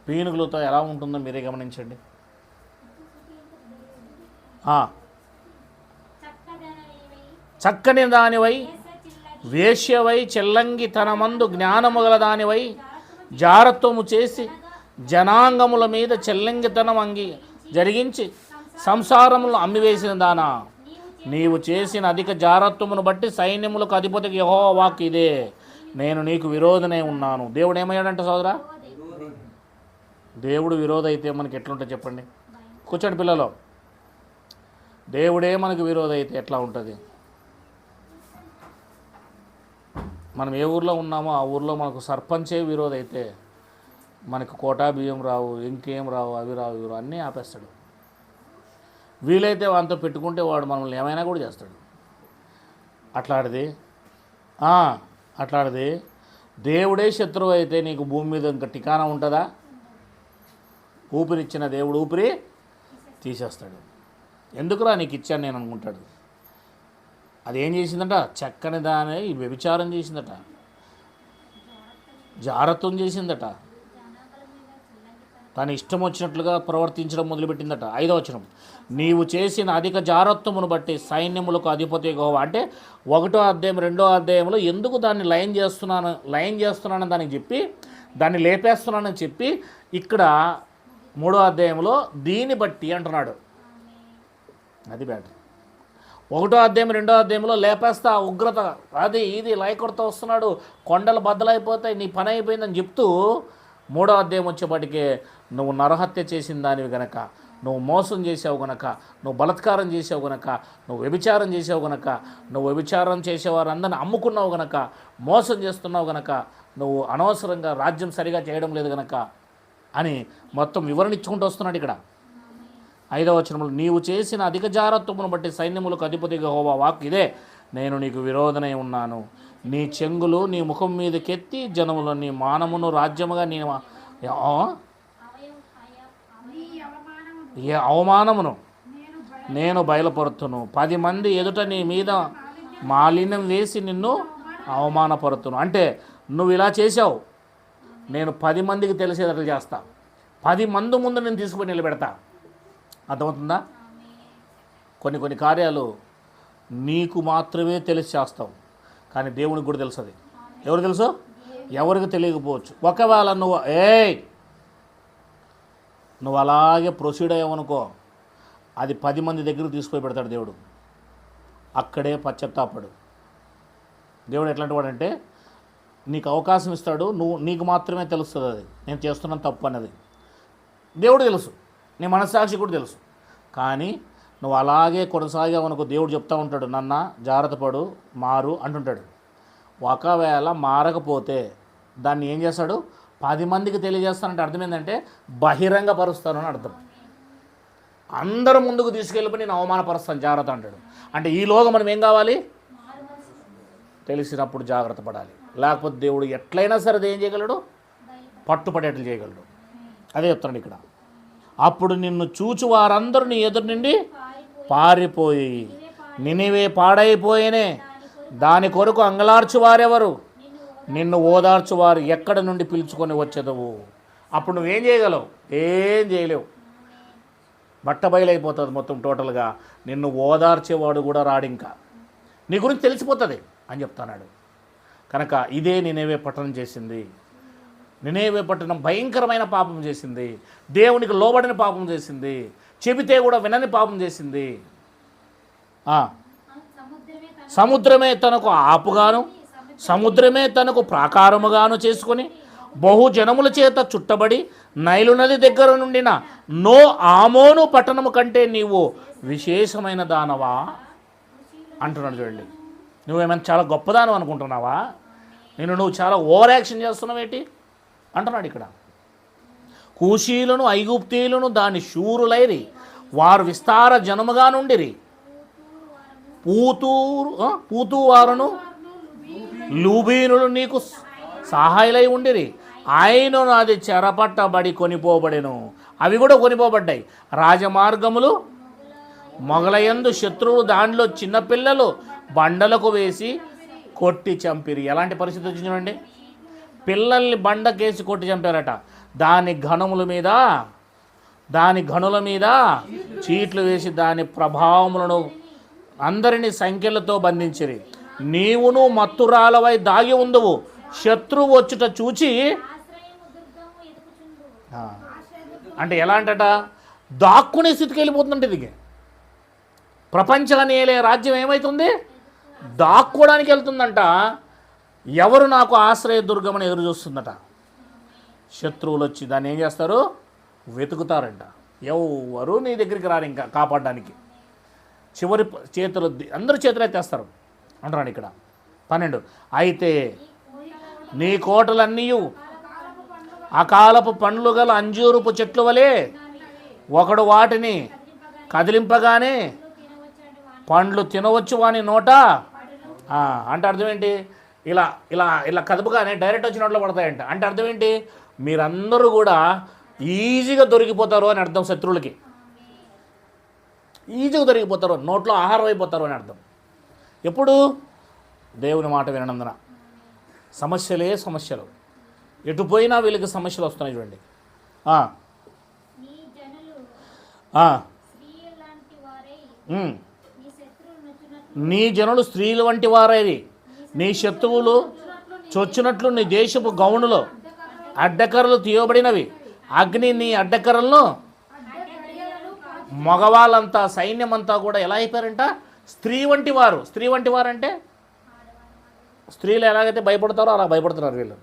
పీనుగులతో ఎలా ఉంటుందో మీరే గమనించండి. చక్కని దానివై, వేశ్యవై, చెల్లంగి తన మందు జ్ఞానము గల దానివై, జారత్వము చేసి జనాంగముల మీద చెల్లంగితనం జరిగించి సంసారములు అమ్మివేసిన దానా, నీవు చేసిన అధిక జారత్వమును బట్టి సైన్యములకు అధిపతికి యెహోవా వాక్కు ఇదే, నేను నీకు విరోధనే ఉన్నాను. దేవుడు ఏమయ్యాడంట సోదరా? దేవుడు విరోధ అయితే మనకి ఎట్లుంటుంది చెప్పండి? కూర్చోండి పిల్లలు. దేవుడే మనకు విరోధ అయితే ఎట్లా ఉంటుంది? మనం ఏ ఊర్లో ఉన్నామో ఆ ఊర్లో మనకు సర్పంచే విరోధ అయితే మనకు కోటా బియ్యం రావు, ఇంకేం రావు, అవి రావు, ఇవి రావు, అన్నీ ఆపేస్తాడు. వీలైతే వాడితో పెట్టుకుంటే వాడు మనల్ని ఏమైనా కూడా చేస్తాడు. అట్లాడిది దేవుడే శత్రువు అయితే నీకు భూమి మీద ఇంకా టికానా ఉంటుందా? ఊపిరిచ్చిన దేవుడు ఊపిరి తీసేస్తాడు. ఎందుకురా నీకు ఇచ్చాను నేను అనుకుంటాడు. అదేం చేసిందట? చక్కని దాని వ్యభిచారం చేసిందట, జారత్వం చేసిందట, తను ఇష్టం వచ్చినట్లుగా ప్రవర్తించడం మొదలుపెట్టిందట. 5వ వచనం, నీవు చేసిన అధిక జారత్వమును బట్టి సైన్యములకు అధిపతి యెహోవా. అంటే 1వ అధ్యాయం 2వ అధ్యాయంలో ఎందుకు దాన్ని లయం చేస్తున్నానని దానికి చెప్పి, దాన్ని లేపేస్తున్నానని చెప్పి, ఇక్కడ 3వ అధ్యాయంలో దీన్ని బట్టి అంటున్నాడు. అది బ్యాటర్. 1వ అధ్యాయం 2వ అధ్యాయంలో లేపేస్తా, ఉగ్రత, అది ఇది లయకొడతా వస్తున్నాడు, కొండలు బద్దలైపోతాయి, నీ పని అయిపోయిందని చెప్తూ 3వ అధ్యాయం వచ్చేపటికే నువ్వు నరహత్య చేసిన దానివి గనక, నువ్వు మోసం చేసావు గనక, నువ్వు బలత్కారం చేసావు గనక, నువ్వు వ్యభిచారం చేసావు గనక, నువ్వు వ్యభిచారం చేసేవారందరిని అమ్ముకున్నావు గనక, మోసం చేస్తున్నావు గనక, నువ్వు అనవసరంగా రాజ్యం సరిగా చేయడం లేదు గనక అని మొత్తం వివరణ ఇచ్చుకుంటూ వస్తున్నాడు ఇక్కడ. 5వ వచనంలో, నీవు చేసిన అధిక జారత్వమును బట్టి సైన్యములకు అధిపతిగా యెహోవా వాక్కు ఇదే, నేను నీకు విరోధనై ఉన్నాను. నీ చెంగులు నీ ముఖం మీదకెత్తి జనములు నీ మానమును రాజ్యముగా అవమానమును నేను బయలుపరుతును. 10 మంది ఎదుట నీ మీద మాలిన్యం వేసి నిన్ను అవమానపరుతును. అంటే నువ్వు ఇలా చేసావు, నేను 10 మందికి తెలిసేటట్లు చేస్తా, 10 మంది ముందు నేను తీసుకుని నిలబెడతా. అర్థమవుతుందా? కొన్ని కార్యాలు నీకు మాత్రమే తెలిసి చేస్తావు, కానీ దేవునికి కూడా తెలుసు. అది ఎవరు తెలుసు? ఎవరికి తెలియకపోవచ్చు. ఒకవేళ నువ్వు అలాగే ప్రొసీడ్ అయ్యావనుకో, అది 10 మంది దగ్గరకు తీసుకుపోయి పెడతాడు దేవుడు. అక్కడే పశ్చాత్తాపడు. దేవుడు ఎట్లాంటి వాడంటే నీకు అవకాశం ఇస్తాడు, నీకు మాత్రమే తెలుస్తుంది అది నేను చేస్తున్నాను తప్పు అన్నది. దేవుడు తెలుసు, నీ మనస్సాక్షి కూడా తెలుసు. కానీ నువ్వు అలాగే కొనసాగావనుకో, దేవుడు చెప్తా ఉంటాడు, నన్న జాగ్రత్త పడు, మారు అంటుంటాడు. ఒకవేళ మారకపోతే దాన్ని ఏం చేస్తాడు? 10 మందికి తెలియజేస్తానంటే అర్థం ఏంటంటే బహిరంగపరుస్తాను అని అర్థం. అందరూ ముందుకు తీసుకెళ్ళిపోయి నేను అవమానపరుస్తాను జాగ్రత్త అంటాడు. అంటే ఈలోగా మనం ఏం కావాలి? తెలిసినప్పుడు జాగ్రత్త పడాలి. లేకపోతే దేవుడు ఎట్లయినా సరే అది ఏం చేయగలడు? పట్టుపడేట్లు చేయగలడు. అదే చెప్తున్నాడు ఇక్కడ. అప్పుడు నిన్ను చూచు వారందరూ నీ ఎదురు నుండి పారిపోయి నినివే పాడైపోయేనే, దాని కొరకు అంగలార్చు వారెవరు? నిన్ను ఓదార్చువారు ఎక్కడ నుండి పిలుచుకొని వచ్చేదవు? అప్పుడు నువ్వేం చేయగలవు? ఏం చేయలేవు. బట్టబయలైపోతుంది మొత్తం టోటల్గా. నిన్ను ఓదార్చేవాడు కూడా రాడు, ఇంకా నీ గురించి తెలిసిపోతుంది అని చెప్తున్నాడు. కనుక ఇదే నినేవే పట్టణం చేసింది. నినేవే పట్టణం భయంకరమైన పాపం చేసింది. దేవునికి లోబడిన పాపం చేసింది. చెబితే కూడా వినని పాపం చేసింది. సముద్రమే తనకు ఆపుగాను, సముద్రమే తనకు ప్రాకారముగాను చేసుకొని బహుజనముల చేత చుట్టబడి నైలు నది దగ్గర నుండిన నో ఆమోను పట్టణము కంటే నీవు విశేషమైన దానవా అంటున్నాడు. చూడండి, నువ్వేమైనా చాలా గొప్పదానం అనుకుంటున్నావా? నువ్వు చాలా ఓవర్ యాక్షన్ చేస్తున్నావేంటి అంటున్నాడు ఇక్కడ. కూషీలను ఐగుప్తీయులను దాని శూరులైరి, వారు విస్తార జనముగా నుండిరి. పూతువారును లూబీనులు నీకు సహాయులై ఉండిరి. ఆయనను అది చెరపట్టబడి కొనిపోబడెను. అవి కూడా కొనిపోబడ్డాయి. రాజమార్గములు మొగలయందు శత్రువులు దానిలో చిన్నపిల్లలు బండలకు వేసి కొట్టి చంపిరి. ఎలాంటి పరిస్థితి వచ్చింది చూడండి. పిల్లల్ని బండకేసి కొట్టి చంపారట. దాని గనుల మీద చీట్లు వేసి దాని ప్రభావములను అందరినీ సంఖ్యలతో బంధించిరి. నీవును మత్తురాలవై దాగి ఉందువు, శత్రువు వచ్చుట చూచి. అంటే ఎలా అంటట? దాక్కునే స్థితికి వెళ్ళిపోతుందంటే ఇది. ప్రపంచాన్ని ఏలే రాజ్యం ఏమవుతుంది? దాక్కోవడానికి వెళ్తుందంట. ఎవరు నాకు ఆశ్రయ దుర్గమని ఎదురు చూస్తుందట. శత్రువులు వచ్చి దాన్ని ఏం చేస్తారు? వెతుకుతారంట. ఎవరు నీ దగ్గరికి రారు ఇంకా కాపాడడానికి. చివరి చేతులు అందరూ చేతులు ఎత్తేస్తారు అంటున్నాడు ఇక్కడ. 12 అయితే నీ కోటలన్నీ అకాలపు పండ్లు గల అంజూరుపు చెట్లు వలె, ఒకడు వాటిని కదిలింపగానే పండ్లు తినవచ్చు వాని నోట. అంటే అర్థం ఏంటి? ఇలా ఇలా ఇలా కదుపుగానే డైరెక్ట్ వచ్చి నోట్లో పడతాయంట. అంటే అర్థం ఏంటి? మీరందరూ కూడా ఈజీగా దొరికిపోతారు అని అర్థం. శత్రువులకి ఈజీగా దొరికిపోతారు, నోట్లో ఆహారం అయిపోతారు అని అర్థం. ఎప్పుడు? దేవుని మాట వినందున. సమస్యలే సమస్యలు. ఎటు పోయినా వీళ్ళకి సమస్యలు వస్తున్నాయి చూడండి. నీ జనులు స్త్రీలు వంటి వారైరి, నీ శత్రువులు చొచ్చినట్లు నీ దేశపు గౌనులో అడ్డకర్రలు తీయబడినవి. అగ్ని నీ అడ్డకర్రలను మగవాళ్ళంతా సైన్యమంతా కూడా ఎలా అయిపోయారంట? స్త్రీ వంటి వారు. స్త్రీ వంటి వారు అంటే స్త్రీలు ఎలాగైతే భయపడతారో అలా భయపడుతున్నారు వీళ్ళు.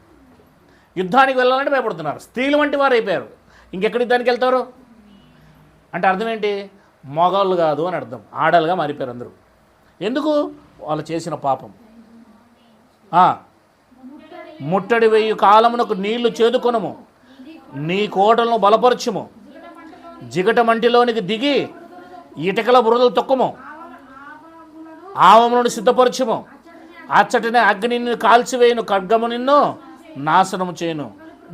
యుద్ధానికి వెళ్ళాలంటే భయపడుతున్నారు. స్త్రీలు వంటి వారు అయిపోయారు. ఇంకెక్కడి యుద్ధానికి వెళ్తారు అంటే అర్థం ఏంటి? మగవాళ్ళు కాదు అని అర్థం. ఆడలుగా మారిపోయారు అందరూ. ఎందుకు? వాళ్ళు చేసిన పాపం. ముట్టడి వెయ్యి కాలమునకు నీళ్లు చేదుకొనము, నీ కోటలను బలపరచుము, జిగట మంటిలోనికి దిగి ఇటకల బురదలు తొక్కము, ఆవములను సిద్ధపరచుము, అచ్చటనే అగ్ని నిన్ను కాల్చివేయును, ఖడ్గము నిన్ను నాశనము చేయను,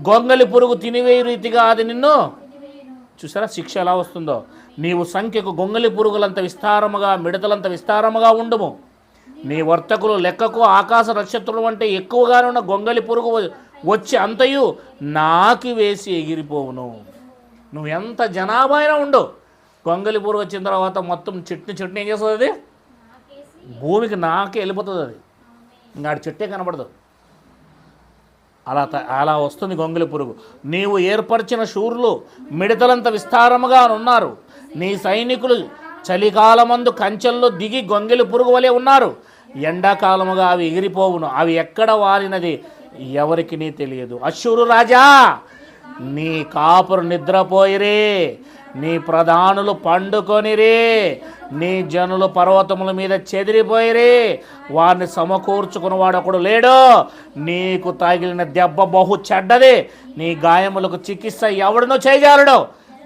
గొంగలి పురుగు తినివేయు రీతిగా అది నిన్ను. చూసారా శిక్ష ఎలా వస్తుందో? నీవు సంఖ్యకు గొంగలి పురుగులంత విస్తారముగా, మిడతలంత విస్తారముగా ఉండుము. నీ వర్తకులు లెక్కకు ఆకాశ నక్షత్రం అంటే ఎక్కువగానే ఉన్న గొంగలి పురుగు వచ్చి అంతయు నాకి వేసి ఎగిరిపోవును. నువ్వు ఎంత జనాభా అయినా ఉండు, గొంగలి పురుగు వచ్చిన తర్వాత మొత్తం చెట్టుని ఏం చేస్తుంది? అది భూమికి నాకే వెళ్ళిపోతుంది. అది ఇంకా చెట్టే కనబడదు. అలా వస్తుంది గొంగలి పురుగు. నీవు ఏర్పరిచిన శూరులు మిడతలంత విస్తారముగా ఉన్నారు. నీ సైనికులు చలికాలమందు కంచెల్లో దిగి గొంగలి పురుగు వలె ఉన్నారు. ఎండాకాలముగా అవి ఎగిరిపోవును. అవి ఎక్కడ వారినది ఎవరికి తెలియదు. అశ్షూరు రాజా, నీ కాపురు నిద్రపోయిరే, నీ ప్రధానులు పండుకొనిరే, నీ జనులు పర్వతముల మీద చెదిరిపోయిరే, వారిని సమకూర్చుకున్నవాడు ఒకడు లేడు, నీకు తగిలిన దెబ్బ బహు చెడ్డది, నీ గాయములకు చికిత్స ఎవడనో చేయజాలడు,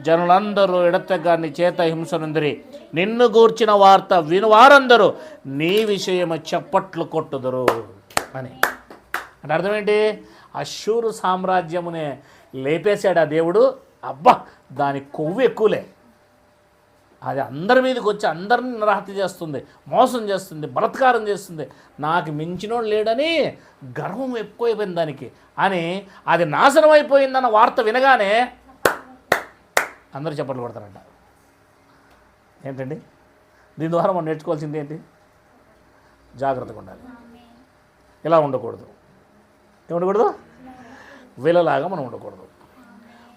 జనులందరూ ఎడతెగా నీ చేత హింసనుందిరి, నిన్ను గూర్చిన వార్త విను వారందరూ నీ విషయము చప్పట్లు కొట్టుదురు అని. అంటే అర్థం ఏంటి? అష్షూరు సామ్రాజ్యమునే లేపేశాడు ఆ దేవుడు. అబ్బా, దాని కొవ్వు ఎక్కువలే, అది అందరి మీదకి వచ్చి అందరిని నరహత్య చేస్తుంది, మోసం చేస్తుంది, బలత్కారం చేస్తుంది, నాకు మించినోడు లేడని గర్వం ఎక్కువైపోయింది దానికి అని. అది నాశనం అయిపోయిందన్న వార్త వినగానే అందరూ చప్పట్లు కొడతారంట. ఏంటండి దీని ద్వారా మనం నేర్చుకోవాల్సింది ఏంటి? జాగ్రత్తగా ఉండాలి. ఇలా ఉండకూడదు. ఏముండకూడదు? వీళ్ళలాగా మనం ఉండకూడదు.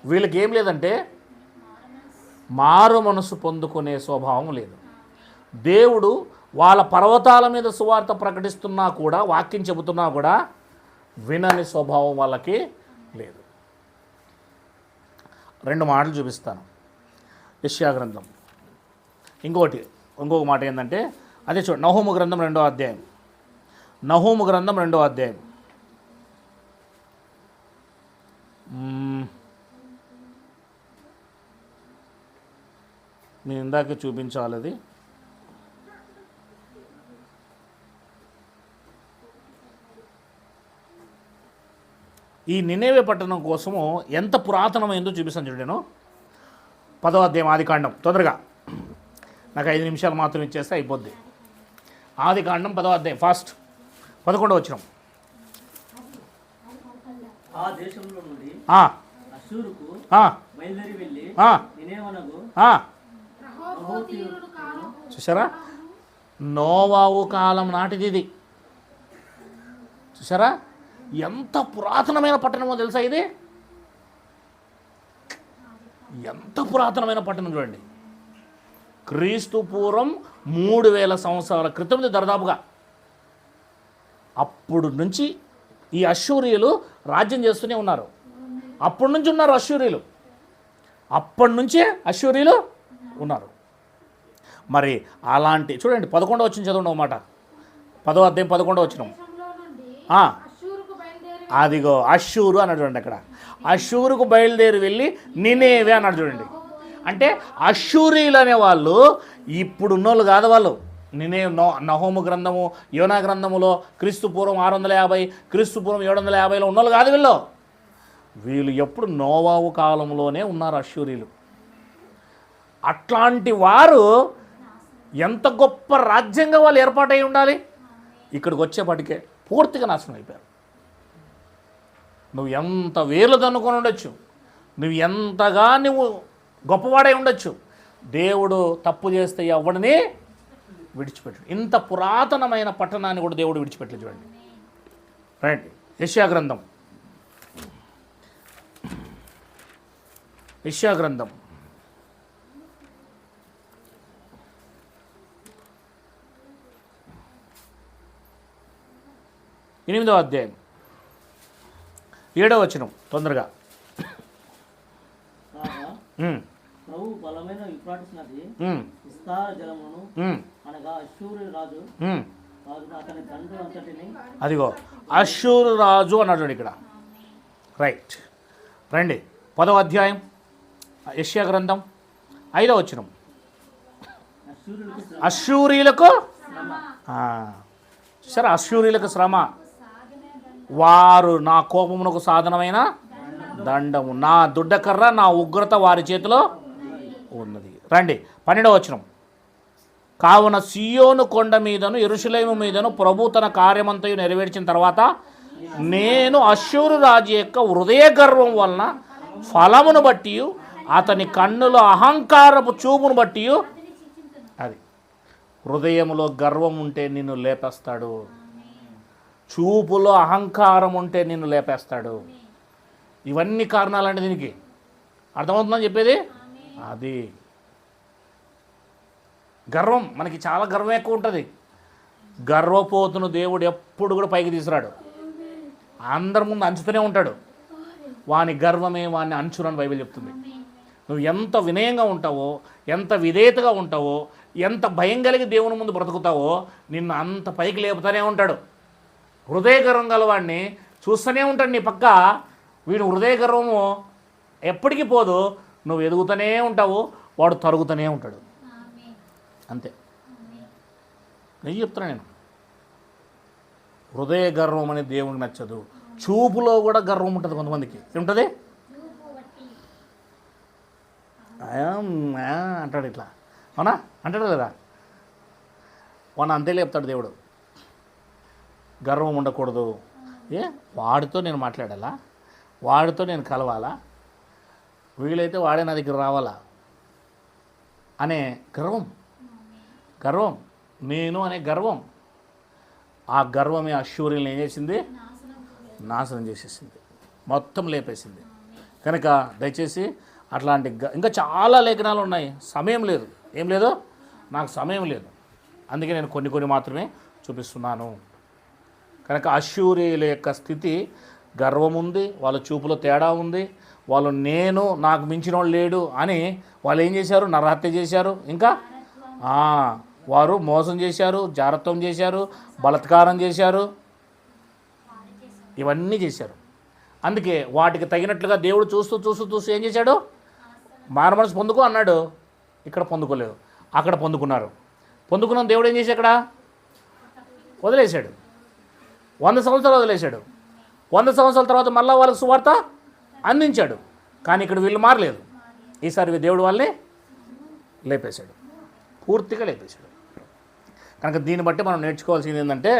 వీళ్ళకి ఏం లేదంటే మారు మనసు పొందుకునే స్వభావం లేదు. దేవుడు వాళ్ళ పర్వతాల మీద సువార్త ప్రకటిస్తున్నా కూడా, వాక్యం చెబుతున్నా కూడా వినని స్వభావం వాళ్ళకి లేదు. 2 మాటలు చూపిస్తాను. యెషయా గ్రంథం, ఇంకొక మాట ఏంటంటే అదే చూడండి, నహూము గ్రంథం 2వ అధ్యాయం. నహూము గ్రంథం 2వ అధ్యాయం. నేను ఇందాక చూపించాలి అది. ఈ నినేవే పట్టణం కోసము ఎంత పురాతనమైందో చూపిస్తాను చూడండి. నేను 10వ అధ్యాయం ఆదికాండం, తొందరగా నాకు 5 నిమిషాలు మాత్రం ఇచ్చేస్తే అయిపోద్ది. ఆదికాండం 10వ అధ్యాయం, ఫాస్ట్ 11వ వచనం.
ఆ దేశంలో నుండి అష్షూరుకు బయలుదేరి వెళ్ళి నినేవనగు
చూసారా? నోవాహు కాలం నాటిది ఇది. చూసారా ఎంత పురాతనమైన పట్టణమో తెలుసా ఇది? ఎంత పురాతనమైన పట్టణం చూడండి. క్రీస్తు పూర్వం 3000 సంవత్సరాల క్రితం దరిదాపుగా. అప్పుడు నుంచి ఈ అష్షూరీయులు రాజ్యం చేస్తూనే ఉన్నారు. అప్పటి నుంచి ఉన్నారు అష్షూరీయులు, అప్పటి నుంచే అష్షూరీయులు ఉన్నారు. మరి అలాంటి చూడండి 11వ వచనం చదవండి ఒక మాట. 10వ అధ్యాయం 11వ వచనం. అదిగో అష్షూరు అన్నాడు చూడండి. అక్కడ అష్షూరుకు బయలుదేరి వెళ్ళి నినేవే అన్నాడు చూడండి. అంటే అష్షూరీయులు అనేవాళ్ళు ఇప్పుడు ఉన్నోళ్ళు కాదు. వాళ్ళు నహూము గ్రంథము, యోనా గ్రంథములో క్రీస్తు పూర్వం 650, క్రీస్తు పూర్వం 750లో ఉన్నోళ్ళు కాదు వీళ్ళు. వీళ్ళు ఎప్పుడు నోవాహు కాలంలోనే ఉన్నారు అష్షూరీయులు. అట్లాంటి వారు ఎంత గొప్ప రాజ్యంగా వాళ్ళు ఏర్పాటై ఉండాలి. ఇక్కడికి వచ్చేపటికే పూర్తిగా నాశనం అయిపోయారు. నువ్వు ఎంత వేర్లు దన్నుకొని ఉండొచ్చు, నువ్వు ఎంతగా నువ్వు గొప్పవాడై ఉండొచ్చు, దేవుడు తప్పు చేస్తే ఎవడిని విడిచిపెట్టాడు. ఇంత పురాతనమైన పట్టణాన్ని కూడా దేవుడు విడిచిపెట్టలేదు. చూడండి రైట్. యెషయా గ్రంథం, యెషయా గ్రంథం 8వ అధ్యాయం 7వ వచనం తొందరగా.
ప్రభు బలమైన యూఫ్రటీసు నది విస్తార జలమును అనగా అష్షూరు రాజు అతని దండు అంతటిని. అదిగో
అష్షూరు రాజు అన్నాడు ఇక్కడ. రైట్ రండి. 10వ అధ్యాయం యెషయా గ్రంథం 5వ వచనం. అష్షూరీయులకు సరే, అష్షూరీయులకు శ్రమ, వారు నా కోపమునకు సాధనమైన దండము, నా దుడ్డకర్ర, నా ఉగ్రత వారి చేతిలో ఉన్నది. రండి 12వ వచనం. కావున సియోను కొండ మీదను యెరూషలేము మీదను ప్రభు తన కార్యమంతయు నెరవేర్చిన తర్వాత నేను అష్షూరు రాజు యొక్క హృదయ గర్వం వలన ఫలమును బట్టి, అతని కన్నుల అహంకారపు చూపును బట్టి, అది హృదయములో గర్వం ఉంటే నిన్ను లేపేస్తాడు, చూపులో అహంకారం ఉంటే నిన్ను లేపేస్తాడు. ఇవన్నీ కారణాలండి దీనికి. అర్థమవుతుందని చెప్పేది అది. గర్వం, మనకి చాలా గర్వం ఎక్కువ ఉంటుంది. గర్వపోతును దేవుడు ఎప్పుడు కూడా పైకి తీసుకురాడు, అందరి ముందు అంచుతూనే ఉంటాడు. వాని గర్వమే వాని అంచురని బైబిల్ చెప్తుంది. నువ్వు ఎంత వినయంగా ఉంటావో, ఎంత విధేయతగా ఉంటావో, ఎంత భయం కలిగి దేవుని ముందు బ్రతుకుతావో నిన్ను అంత పైకి లేపుతూనే ఉంటాడు. హృదయ గర్వం గలవాడిని చూస్తూనే ఉంటాడు నీ పక్క. వీడు హృదయ గర్వము ఎప్పటికీ పోదు, నువ్వు ఎదుగుతూనే ఉంటావు, వాడు తరుగుతూనే ఉంటాడు. అంతే. నేను చెప్తున్నా, నేను హృదయ గర్వం అనేది దేవునికి నచ్చదు. చూపులో కూడా గర్వం ఉంటుంది కొంతమందికి. ఏముంటుంది? అంటాడు ఇట్లా, అవునా? అంటాడు కదా, వాడిని అంతే లేపుతాడు దేవుడు. గర్వం ఉండకూడదు. వాడితో నేను మాట్లాడాలా, వాడితో నేను కలవాలా, వీలైతే వాడే నా దగ్గర రావాలా అనే గర్వం నేను అనే గర్వం. ఆ గర్వమే అశ్షూరుల్ని ఏం చేసింది? నాశనం చేసేసింది, మొత్తం లేపేసింది. కనుక దయచేసి అట్లాంటి ఇంకా చాలా లేఖనాలు ఉన్నాయి. సమయం లేదు. ఏం లేదు, నాకు సమయం లేదు. అందుకే నేను కొన్ని మాత్రమే చూపిస్తున్నాను. కనుక అశ్షూరీయుల యొక్క స్థితి గర్వం ఉంది, వాళ్ళ చూపులో తేడా ఉంది. వాళ్ళు నాకు మించిన వాళ్ళు లేడు అని వాళ్ళు ఏం చేశారు? నరహత్య చేశారు. ఇంకా వారు మోసం చేశారు, జారత్వం చేశారు, బలాత్కారం చేశారు, ఇవన్నీ చేశారు. అందుకే వాటికి తగినట్లుగా దేవుడు చూస్తూ ఏం చేశాడు? మారమనసు పొందుకో అన్నాడు. ఇక్కడ పొందుకోలేదు, అక్కడ పొందుకున్నారు. పొందుకున్న దేవుడు ఏం చేసి అక్కడ వదిలేశాడు. 100 సంవత్సరాలు వదిలేశాడు. 100 సంవత్సరాల తర్వాత మళ్ళీ వాళ్ళకి సువార్త అందించాడు. కానీ ఇక్కడ వీళ్ళు మారలేదు. ఈసారి దేవుడు వాళ్ళని లేపేశాడు, పూర్తిగా లేపేశాడు. కనుక దీన్ని బట్టి మనం నేర్చుకోవాల్సింది ఏంటంటే,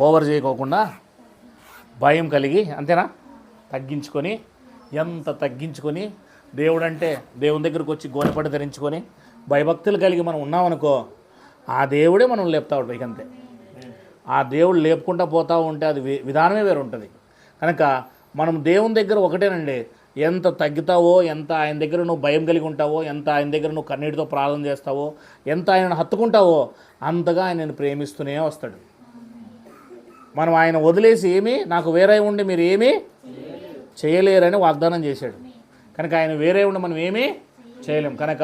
ఓవర్ చేయకోకుండా భయం కలిగి, అంతేనా, తగ్గించుకొని, ఎంత తగ్గించుకొని దేవుడంటే దేవుని దగ్గరకు వచ్చి గోనెపట్టు ధరించుకొని భయభక్తులు కలిగి మనం ఉన్నామనుకో, ఆ దేవుడే మనం లేపుతాడు పైకి. అంతే. ఆ దేవుడు లేపుకుంటూ పోతూ ఉంటే అది విధానమే వేరు ఉంటుంది. కనుక మనం దేవుని దగ్గర ఒకటేనండి, ఎంత తగ్గుతావో, ఎంత ఆయన దగ్గర నువ్వు భయం కలిగి ఉంటావో, ఎంత ఆయన దగ్గర నువ్వు కన్నీటితో ప్రార్థన చేస్తావో, ఎంత ఆయనను హత్తుకుంటావో, అంతగా ఆయనను ప్రేమిస్తూనే వస్తాడు. మనం ఆయన వదిలేసి నాకు వేరే ఉండి మీరు ఏమీ చేయలేరని వాగ్దానం చేశాడు. కనుక ఆయన వేరే ఉండి మనం ఏమీ చేయలేం. కనుక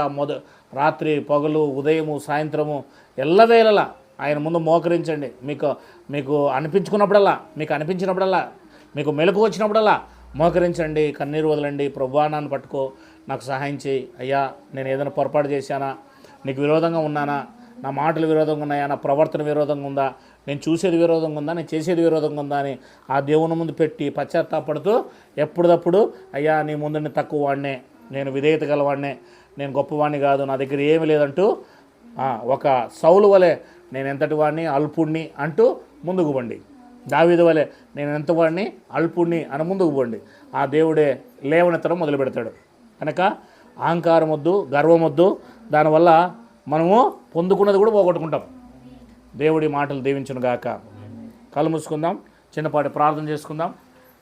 రాత్రి పగలు ఉదయము సాయంత్రము ఎల్లవేళలా ఆయన ముందు మోకరించండి. మీకు అనిపించుకున్నప్పుడల్లా, మీకు అనిపించినప్పుడల్లా, మీకు మెలకు వచ్చినప్పుడల్లా మోకరించండి, కన్నీరు వదలండి. ప్రభువా నన్ను పట్టుకో, నాకు సహాయం చేయి అయ్యా, నేను ఏదైనా పొరపాటు చేశానా, నీకు విరోధంగా ఉన్నానా, నా మాటలు విరోధంగా ఉన్నాయా, నా ప్రవర్తన విరోధంగా ఉందా, నేను చూసేది విరోధంగా ఉందా, నేను చేసేది విరోధంగా ఉందా అని ఆ దేవుని ముందు పెట్టి పశ్చాత్తాపడుతూ ఎప్పుడప్పుడు అయ్యా నీ ముందు నేను తక్కువ వాడినే, నేను విధేయత గలవాడినే, నేను గొప్పవాడిని కాదు, నా దగ్గర ఏమీ లేదంటూ ఒక సౌలు వలె నేను ఎంతటి వాడిని, అల్పుణ్ణి అంటూ ముందుకు పండి. దావీదు వలె నేను ఎంతవాడిని, అల్పుణ్ణి అని ముందుకు పోండి. ఆ దేవుడే లేవనెత్తడం మొదలు పెడతాడు. కనుక అహంకారం వద్దు, గర్వం వద్దు. దానివల్ల మనము పొందుకున్నది కూడా పోగొట్టుకుంటాం. దేవుడి మాటలు దీవించును గాక. కళ్ళు మూసుకుందాం, చిన్నపాటి ప్రార్థన చేసుకుందాం.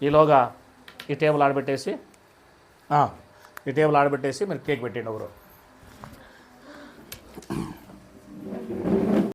ఈలోగా ఈ టేబుల్ ఆడబెట్టేసి మీరు కేక్ పెట్టండి ఒకరు.